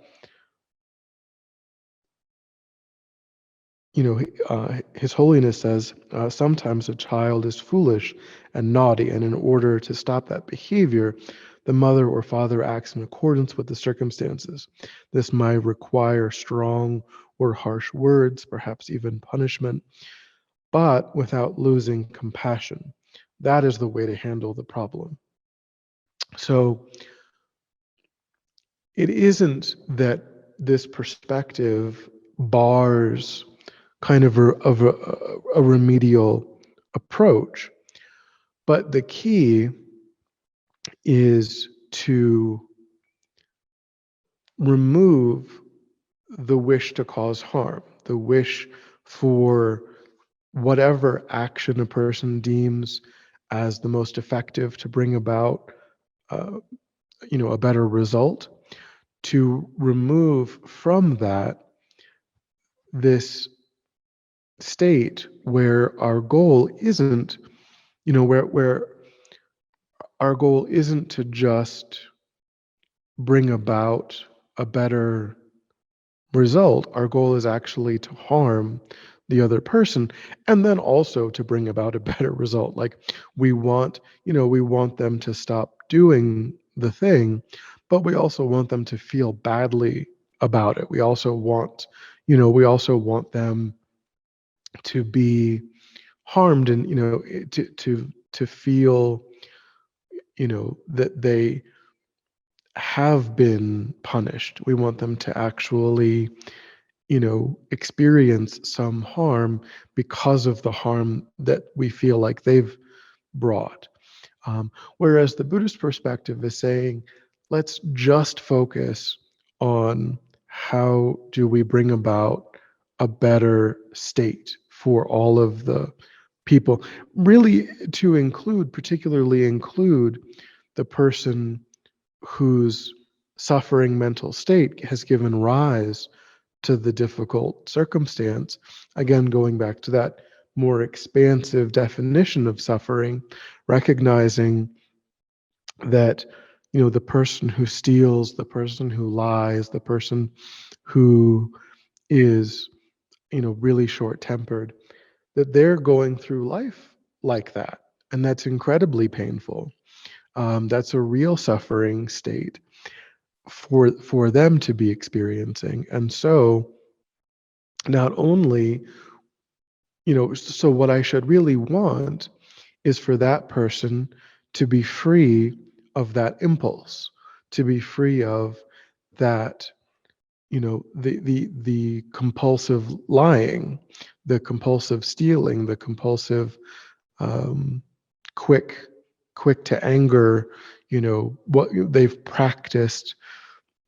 His Holiness says, sometimes a child is foolish and naughty, and in order to stop that behavior, the mother or father acts in accordance with the circumstances. This might require strong or harsh words, perhaps even punishment, but without losing compassion. That is the way to handle the problem. So it isn't that this perspective bars kind of a remedial approach, but the key is to remove the wish to cause harm, the wish for whatever action a person deems as the most effective to bring about a better result, to remove from that this state where our goal isn't, where our goal isn't to just bring about a better result. Our goal is actually to harm the other person, and then also to bring about a better result. Like we want them to stop doing the thing, but we also want them to feel badly about it. We also want them to be harmed, and to feel that they have been punished. We want them to actually, experience some harm because of the harm that we feel like they've brought. Whereas the Buddhist perspective is saying, let's just focus on how do we bring about a better state for all of the people, really to include, particularly include the person whose suffering mental state has given rise to the difficult circumstance. Again, going back to that more expansive definition of suffering, recognizing that the person who steals, the person who lies, the person who is really short-tempered, that they're going through life like that, and that's incredibly painful. That's a real suffering state for them to be experiencing. And so not only, so what I should really want is for that person to be free of that impulse, to be free of that, the compulsive lying, the compulsive stealing, the compulsive um, quick to anger, what they've practiced,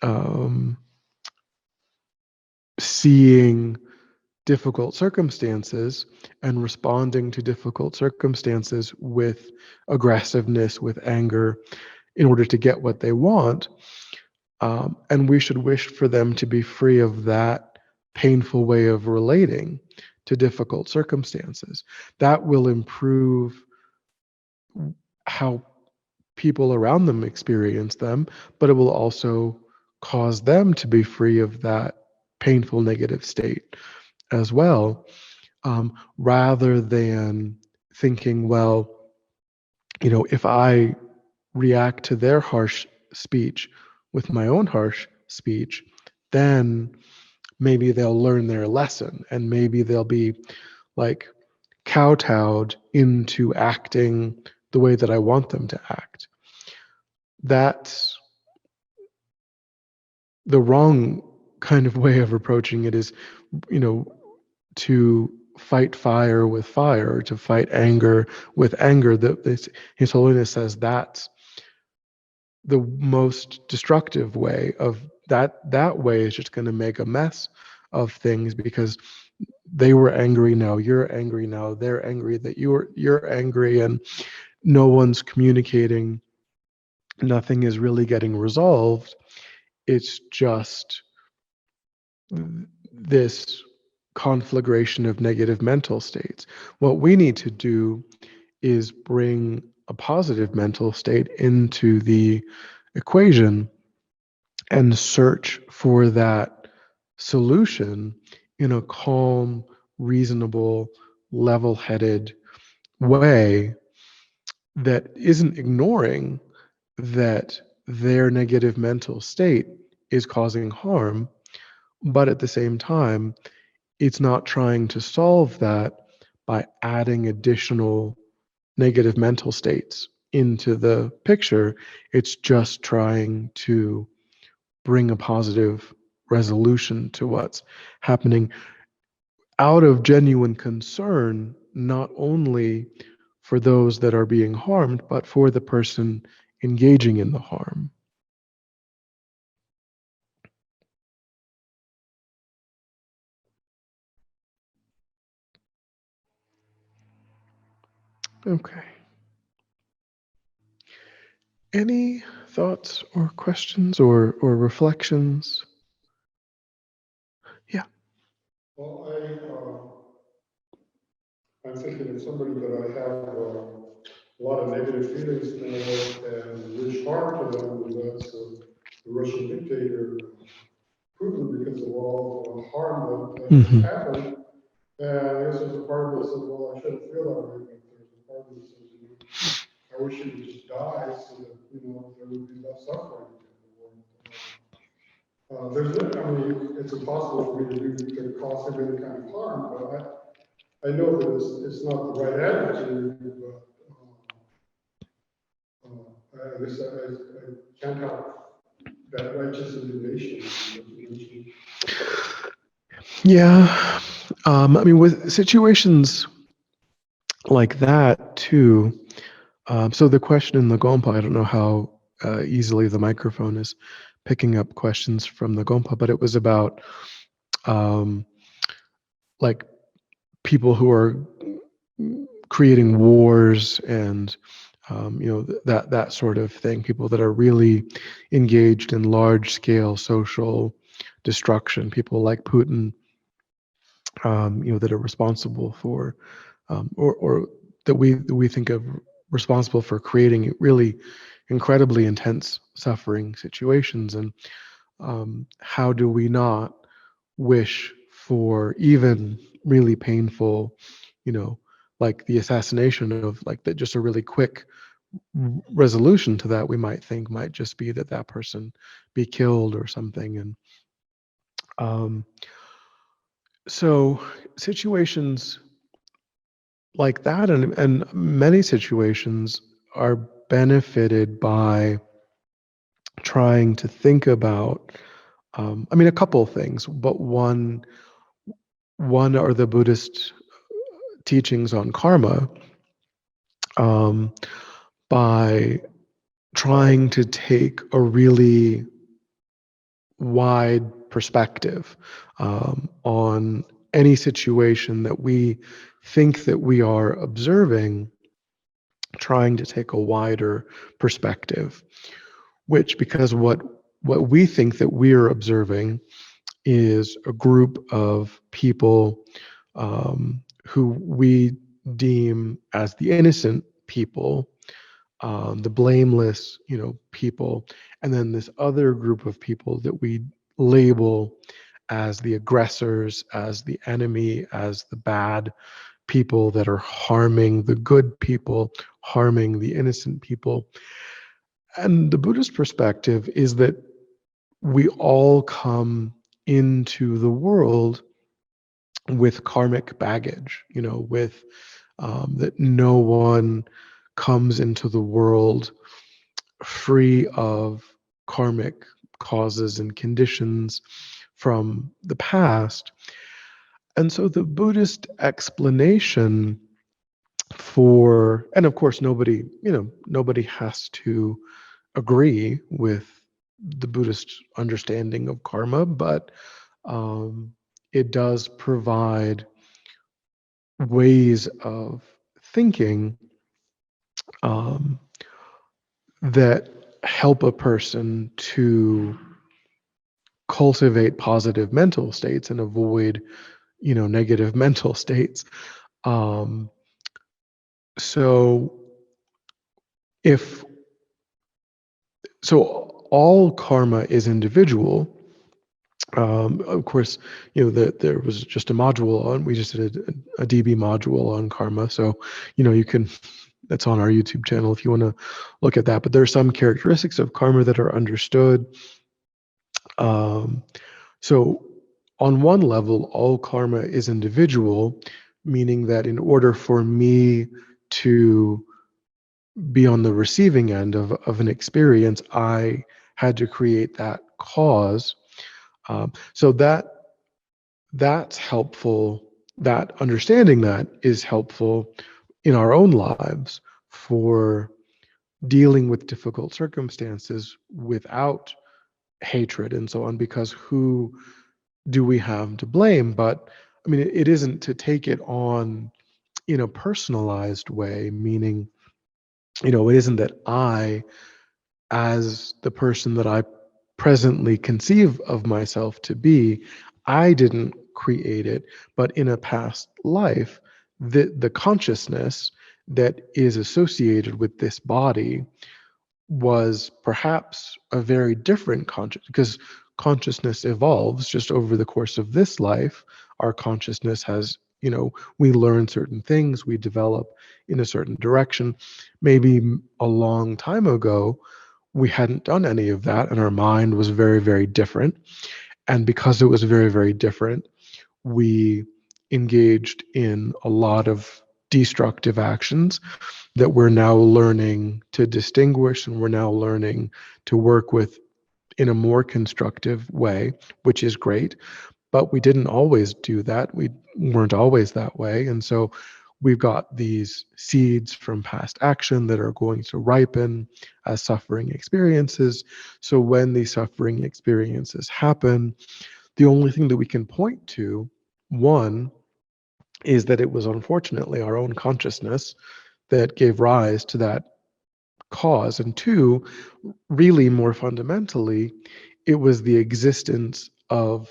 um, seeing difficult circumstances and responding to difficult circumstances with aggressiveness, with anger, in order to get what they want. And we should wish for them to be free of that painful way of relating to difficult circumstances. That will improve how people around them experience them, but it will also cause them to be free of that painful negative state as well, rather than thinking, well, if I react to their harsh speech with my own harsh speech, then maybe they'll learn their lesson and maybe they'll be like kowtowed into acting the way that I want them to act. That's the wrong kind of way of approaching it, is, to fight fire with fire, to fight anger with anger. His Holiness says that's the most destructive way of that way is just going to make a mess of things, because they were angry, now you're angry, now they're angry that you're angry, and no one's communicating, nothing is really getting resolved. It's just this conflagration of negative mental states. What we need to do is bring a positive mental state into the equation and search for that solution in a calm, reasonable, level-headed way that isn't ignoring that their negative mental state is causing harm, but at the same time, it's not trying to solve that by adding additional negative mental states into the picture. It's just trying to bring a positive resolution to what's happening out of genuine concern, not only for those that are being harmed, but for the person engaging in the harm. Okay. Any thoughts or questions or reflections? Yeah. Well, I'm thinking of somebody that I have a lot of negative feelings for and wish harm to them, and that's the Russian dictator Putin, because of all the harm that has happened. And I guess there's a part of me that says, well, I shouldn't feel that way, but there's a part of me that says, I wish he would just die so that, there would be less suffering in the world. There's no, I mean, it's impossible for me to cause him any kind of harm, but I know that it's not the right attitude, but I guess I can't help that righteous indignation that you mentioned. Yeah. I mean, with situations like that too. So the question in the Gompa, I don't know how easily the microphone is picking up questions from the Gompa, but it was about um, like people who are creating wars and that sort of thing. People that are really engaged in large scale social destruction. People like Putin, that are responsible for, or that we think of responsible for creating really incredibly intense suffering situations. And how do we not wish for even really painful, like the assassination of like that, just a really quick resolution to that we might think might just be that that person be killed or something. And um, so situations like that and many situations are benefited by trying to think about I mean a couple of things, but one are the Buddhist teachings on karma, um, by trying to take a really wide perspective on any situation that we think that we are observing, trying to take a wider perspective, which because what we think that we're observing is a group of people who we deem as the innocent people, the blameless, people, and then this other group of people that we label as the aggressors, as the enemy, as the bad people that are harming the good people, harming the innocent people. And the Buddhist perspective is that we all come into the world with karmic baggage, with that no one comes into the world free of karmic causes and conditions from the past. And so the Buddhist explanation for, and of course nobody has to agree with the Buddhist understanding of karma, but it does provide ways of thinking um, that help a person to cultivate positive mental states and avoid, negative mental states. Um, so if so, all karma is individual. Of course, there was just a module on. We just did a DB module on karma, so you can. That's on our YouTube channel if you want to look at that. But there are some characteristics of karma that are understood. So, on one level, all karma is individual, meaning that in order for me to be on the receiving end of an experience, I had to create that cause. So that's helpful. That understanding that is helpful in our own lives for dealing with difficult circumstances without hatred and so on, because who do we have to blame? But I mean, it isn't to take it on in a personalized way, meaning, it isn't that I, as the person that I presently conceive of myself to be, I didn't create it, but in a past life, the consciousness that is associated with this body was perhaps a very different conscious, because consciousness evolves just over the course of this life. Our consciousness has, we learn certain things, we develop in a certain direction. Maybe a long time ago, we hadn't done any of that, and our mind was very, very different. And because it was very, very different, we engaged in a lot of destructive actions that we're now learning to distinguish, and we're now learning to work with in a more constructive way, which is great. But we didn't always do that. We weren't always that way. And so we've got these seeds from past action that are going to ripen as suffering experiences. So when these suffering experiences happen, the only thing that we can point to, one, is that it was unfortunately our own consciousness that gave rise to that cause. And two, really more fundamentally, it was the existence of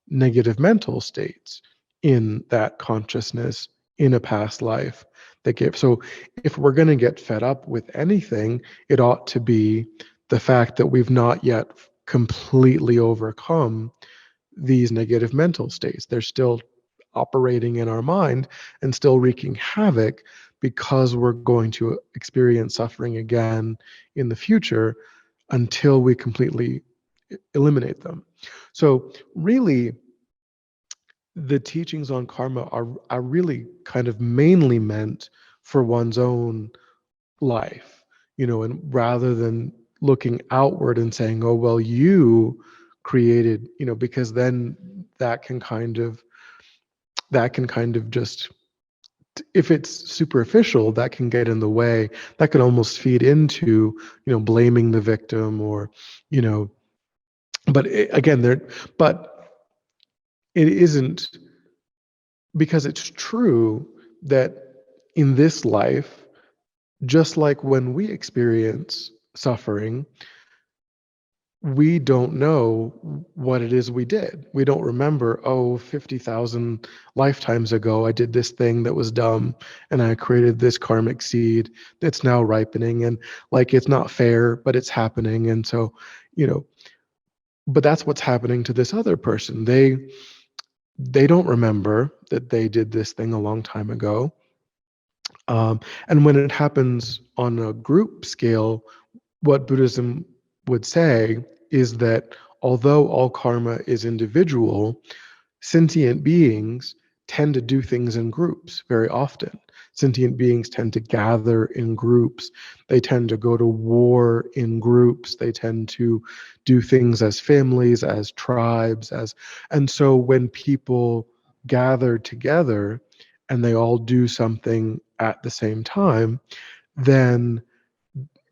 negative mental states in that consciousness in a past life that gave. So if we're going to get fed up with anything, it ought to be the fact that we've not yet completely overcome these negative mental states. They're still operating in our mind and still wreaking havoc because we're going to experience suffering again in the future until we completely eliminate them. So really, the teachings on karma are really kind of mainly meant for one's own life, and rather than looking outward and saying, oh, well, you created, because then that can kind of just, if it's superficial, that can get in the way. That can almost feed into, blaming the victim or, but again, but it isn't, because it's true that in this life, just like when we experience suffering, we don't know what it is we did. We don't remember, 50,000 lifetimes ago, I did this thing that was dumb and I created this karmic seed that's now ripening. And like, it's not fair, but it's happening. And so, but that's what's happening to this other person. They don't remember that they did this thing a long time ago. And when it happens on a group scale, what Buddhism would say is that although all karma is individual, sentient beings tend to do things in groups very often. Sentient beings tend to gather in groups. They tend to go to war in groups. They tend to do things as families, as tribes, and so when people gather together and they all do something at the same time, then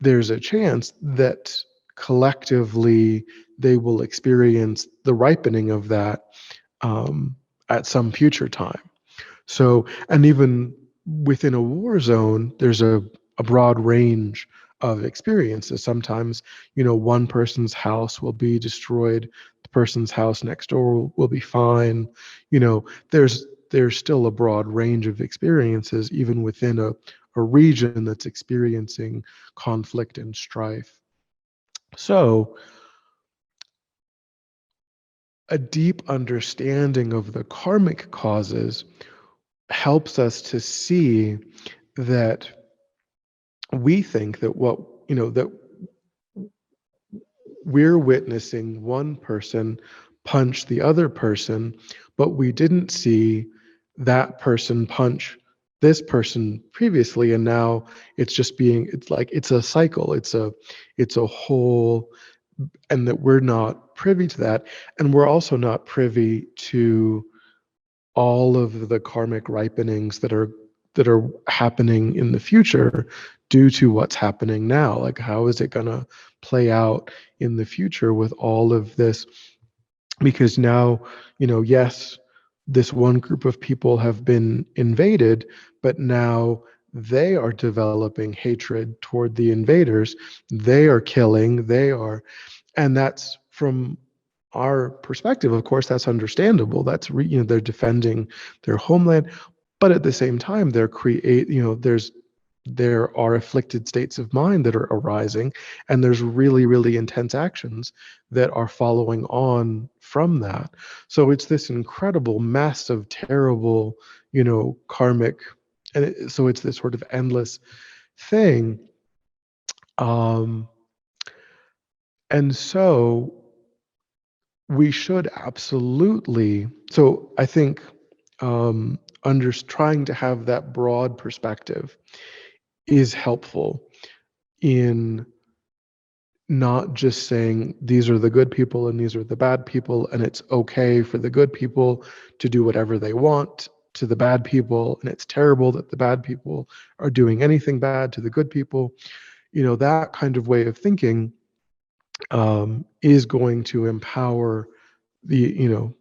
there's a chance that collectively they will experience the ripening of that at some future time. So, and even within a war zone, there's a broad range of experiences. Sometimes, one person's house will be destroyed, the person's house next door will be fine. There's still a broad range of experiences, even within a region that's experiencing conflict and strife. So, a deep understanding of the karmic causes helps us to see that we think that that we're witnessing one person punch the other person, but we didn't see that person punch this person previously, and now it's like it's a cycle, it's a whole, and that we're not privy to that, and we're also not privy to all of the karmic ripenings that are happening in the future due to what's happening now. Like, how is it going to play out in the future with all of this? Because now, yes, this one group of people have been invaded, but now they are developing hatred toward the invaders. They are killing, and that's, from our perspective, of course, that's understandable. That's they're defending their homeland, but at the same time, there are afflicted states of mind that are arising, and there's really, really intense actions that are following on from that. So it's this incredible, massive, terrible, karmic, and so it's this sort of endless thing. And so we should absolutely, so I think trying to have that broad perspective is helpful in not just saying these are the good people and these are the bad people, and it's okay for the good people to do whatever they want to the bad people, and it's terrible that the bad people are doing anything bad to the good people. That kind of way of thinking is going to empower the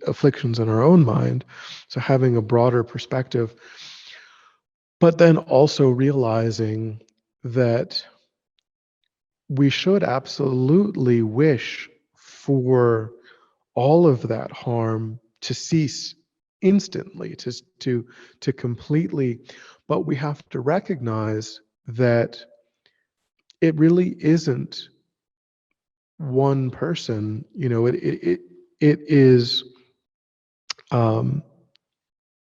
afflictions in our own mind. So having a broader perspective, but then also realizing that we should absolutely wish for all of that harm to cease instantly, to completely, but we have to recognize that it really isn't one person. It is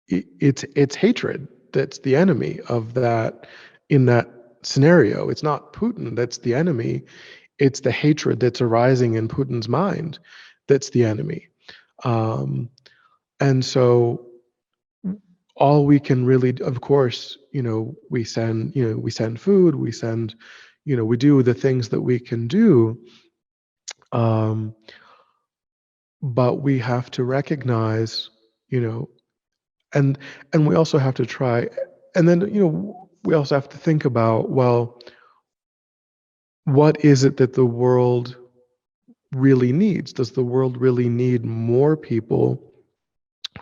it's hatred that's the enemy of that. In that scenario, it's not Putin that's the enemy, it's the hatred that's arising in Putin's mind that's the enemy. And so all we can really, of course, we send food, we do the things that we can do. But we have to recognize, and we also have to try, and then we also have to think about, well, what is it that the world really needs? Does the world really need more people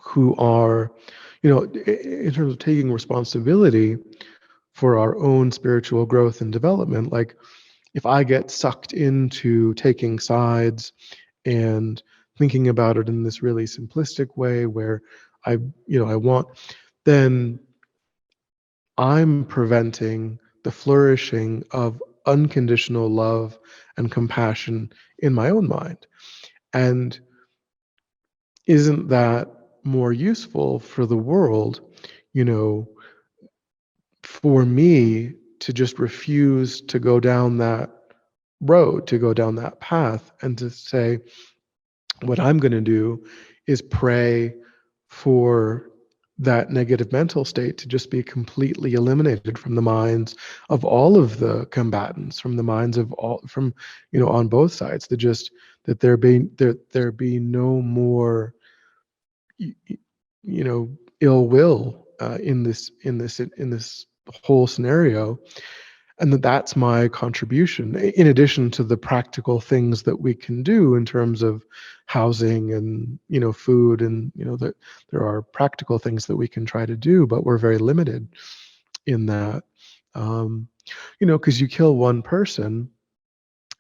who are, in terms of taking responsibility for our own spiritual growth and development? Like, if I get sucked into taking sides and thinking about it in this really simplistic way where I want, then I'm preventing the flourishing of unconditional love and compassion in my own mind. And isn't that more useful for the world, for me to just refuse to go down that road, to go down that path, and to say, what I'm going to do is pray for that negative mental state to just be completely eliminated from the minds of all of the combatants, from the minds of all, from on both sides, that there be no more ill will in this whole scenario. And that's my contribution, in addition to the practical things that we can do in terms of housing and food, and that there are practical things that we can try to do, but we're very limited in that. Because you kill one person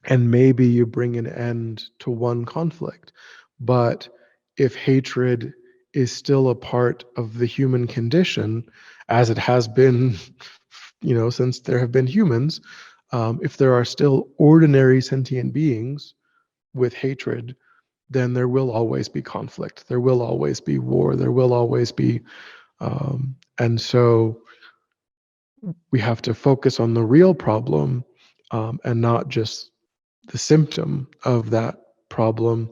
and maybe you bring an end to one conflict, but if hatred is still a part of the human condition, as it has been since there have been humans, if there are still ordinary sentient beings with hatred, then there will always be conflict. There will always be war. There will always be, and so we have to focus on the real problem, and not just the symptom of that problem,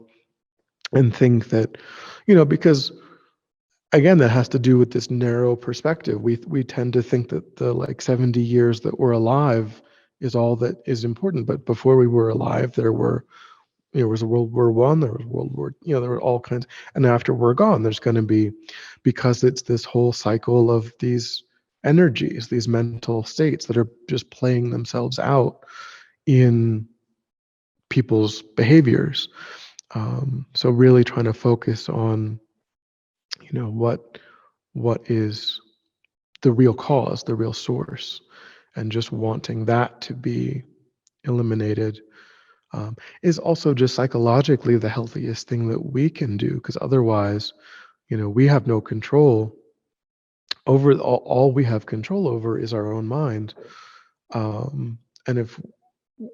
and think that, because again, that has to do with this narrow perspective. We tend to think that the 70 years that we're alive is all that is important. But before we were alive, there was a World War I, there was World War, there were all kinds. And after we're gone, there's going to be, because it's this whole cycle of these energies, these mental states that are just playing themselves out in people's behaviors. So really trying to focus on, what is the real cause, the real source, and just wanting that to be eliminated, is also just psychologically the healthiest thing that we can do, because otherwise, we have no control over all we have control over is our own mind. And if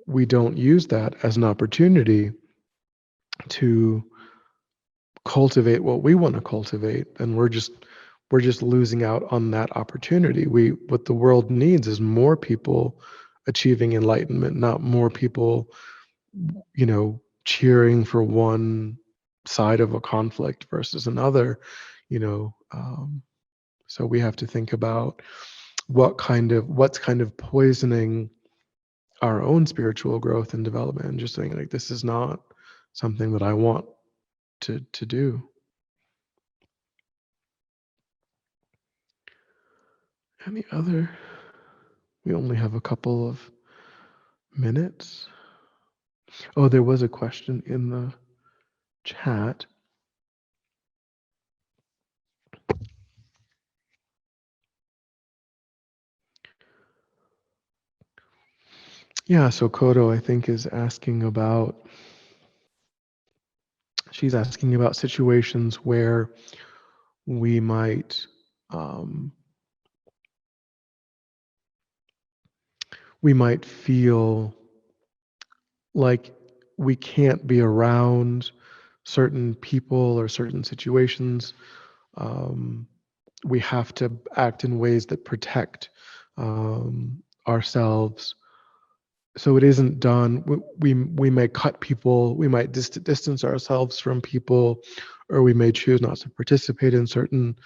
we don't use that as an opportunity to cultivate what we want to cultivate, then we're just losing out on that opportunity. What the world needs is more people achieving enlightenment, not more people, cheering for one side of a conflict versus another. So we have to think about what's kind of poisoning our own spiritual growth and development, and just saying like, this is not something that I want to do. Any other? We only have a couple of minutes. Oh, there was a question in the chat. Yeah, so Kodo, I think, is asking about, she's asking about situations where we might feel like we can't be around certain people or certain situations. We have to act in ways that protect ourselves. So it isn't done. We may cut people. We might distance ourselves from people, or we may choose not to participate in certain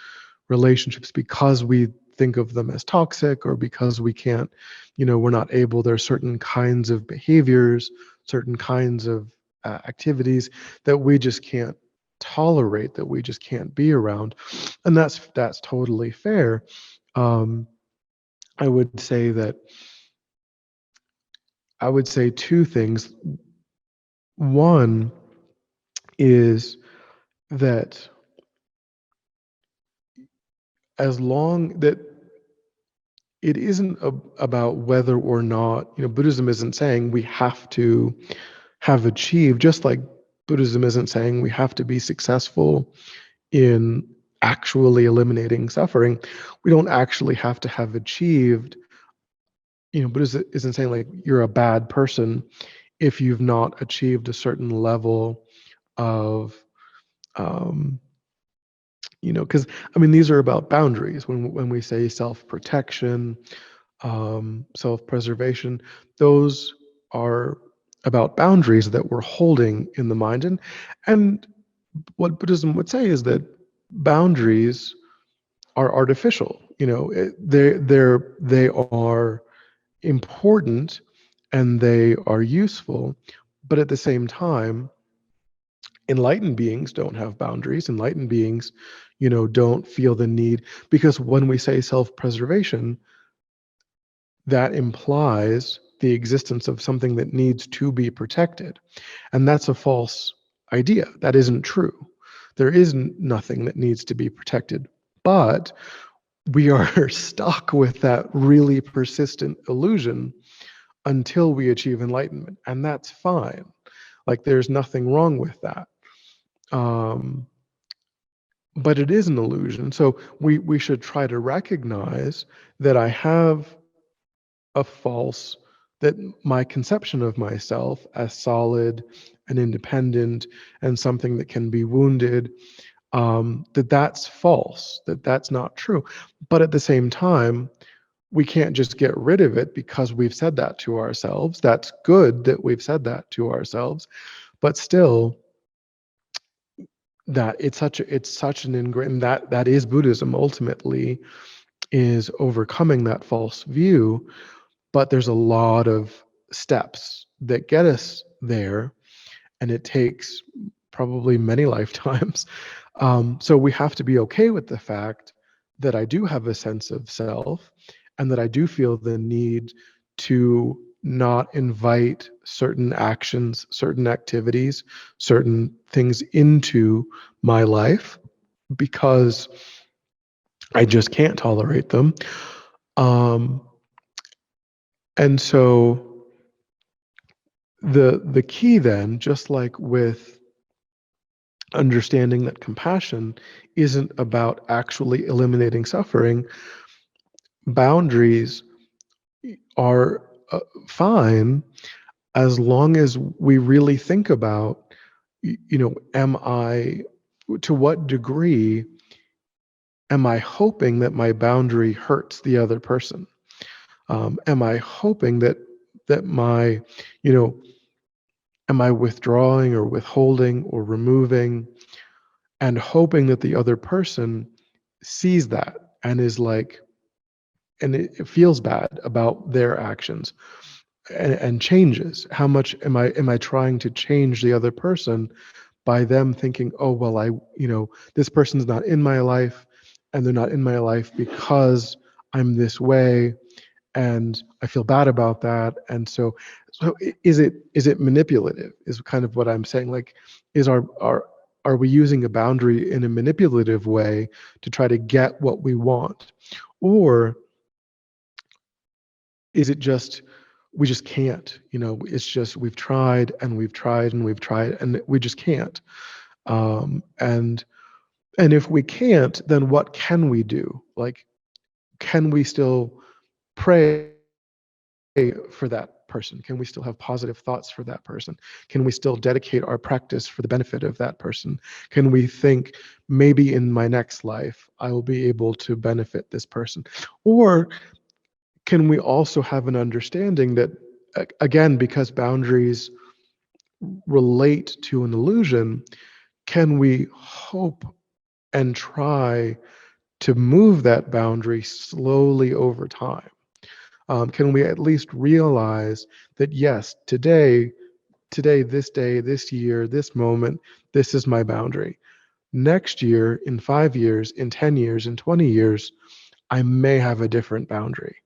relationships because we think of them as toxic, or because we can't, we're not able. There are certain kinds of behaviors, certain kinds of activities that we just can't tolerate, that we just can't be around, and that's totally fair. I would say two things. One is that as long that it isn't about whether or not, Buddhism isn't saying we have to have achieved, just like Buddhism isn't saying we have to be successful in actually eliminating suffering. We don't actually have to have achieved, Buddhism isn't saying like you're a bad person if you've not achieved a certain level of, because these are about boundaries. When we say self-protection, self-preservation, those are about boundaries that we're holding in the mind. And what Buddhism would say is that boundaries are artificial. They are important and they are useful, but at the same time, enlightened beings don't have boundaries. Enlightened beings, don't feel the need, because when we say self-preservation, that implies the existence of something that needs to be protected. And that's a false idea. That isn't true. There is nothing that needs to be protected. But we are stuck with that really persistent illusion until we achieve enlightenment. And that's fine. Like, there's nothing wrong with that. But it is an illusion. So we should try to recognize that I have a false, that my conception of myself as solid and independent and something that can be wounded, that's false, that's not true. But at the same time, we can't just get rid of it because we've said that to ourselves. That's good that we've said that to ourselves, but still, that it's such an ingrained, that is Buddhism ultimately, is overcoming that false view. But there's a lot of steps that get us there, and it takes probably many lifetimes. So we have to be okay with the fact that I do have a sense of self, and that I do feel the need to not invite certain actions, certain activities, certain things into my life because I just can't tolerate them. And so the key then, just like with understanding that compassion isn't about actually eliminating suffering, boundaries are fine as long as we really think about, to what degree am I hoping that my boundary hurts the other person? Am I hoping that my, am I withdrawing or withholding or removing, and hoping that the other person sees that and is like, and it feels bad about their actions? and changes. How much am I trying to change the other person by them thinking, oh well, this person's not in my life, and they're not in my life because I'm this way, and I feel bad about that. And so is it manipulative? Is kind of what I'm saying. Like, is are we using a boundary in a manipulative way to try to get what we want, or is it just we just can't? It's just we've tried and we've tried and we've tried and we just can't. And if we can't, then what can we do? Like, can we still pray for that person? Can we still have positive thoughts for that person? Can we still dedicate our practice for the benefit of that person? Can we think, maybe in my next life I will be able to benefit this person? Or can we also have an understanding that, again, because boundaries relate to an illusion, can we hope and try to move that boundary slowly over time? Can we at least realize that, yes, today, this day, this year, this moment, this is my boundary. Next year, in 5 years, in 10 years, in 20 years, I may have a different boundary,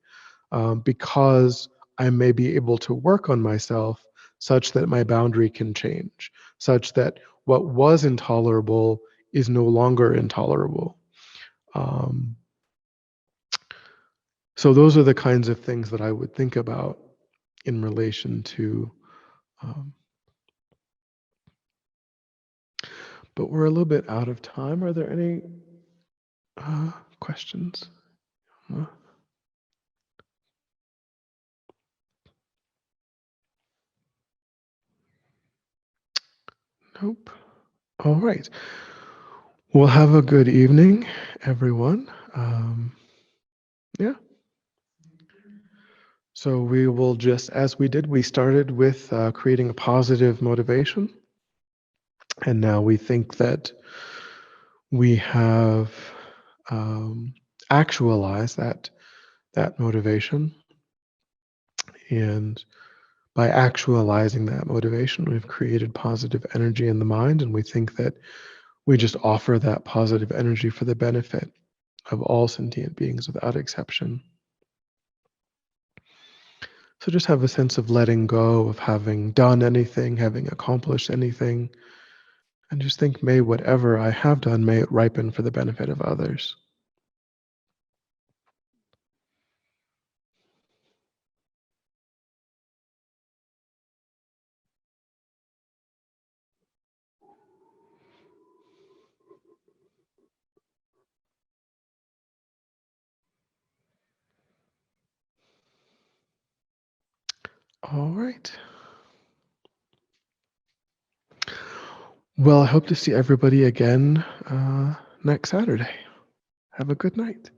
because I may be able to work on myself such that my boundary can change, such that what was intolerable is no longer intolerable. Um, so those are the kinds of things that I would think about in relation to. Um, but we're a little bit out of time. Are there any questions? Nope. All right. Well, have a good evening, everyone. Yeah. So we will just, as we did, we started with creating a positive motivation. And now we think that we have actualized that motivation. And by actualizing that motivation, we've created positive energy in the mind. And we think that we just offer that positive energy for the benefit of all sentient beings without exception. So just have a sense of letting go, of having done anything, having accomplished anything, and just think, may whatever I have done, may it ripen for the benefit of others. All right. Well, I hope to see everybody again next Saturday. Have a good night.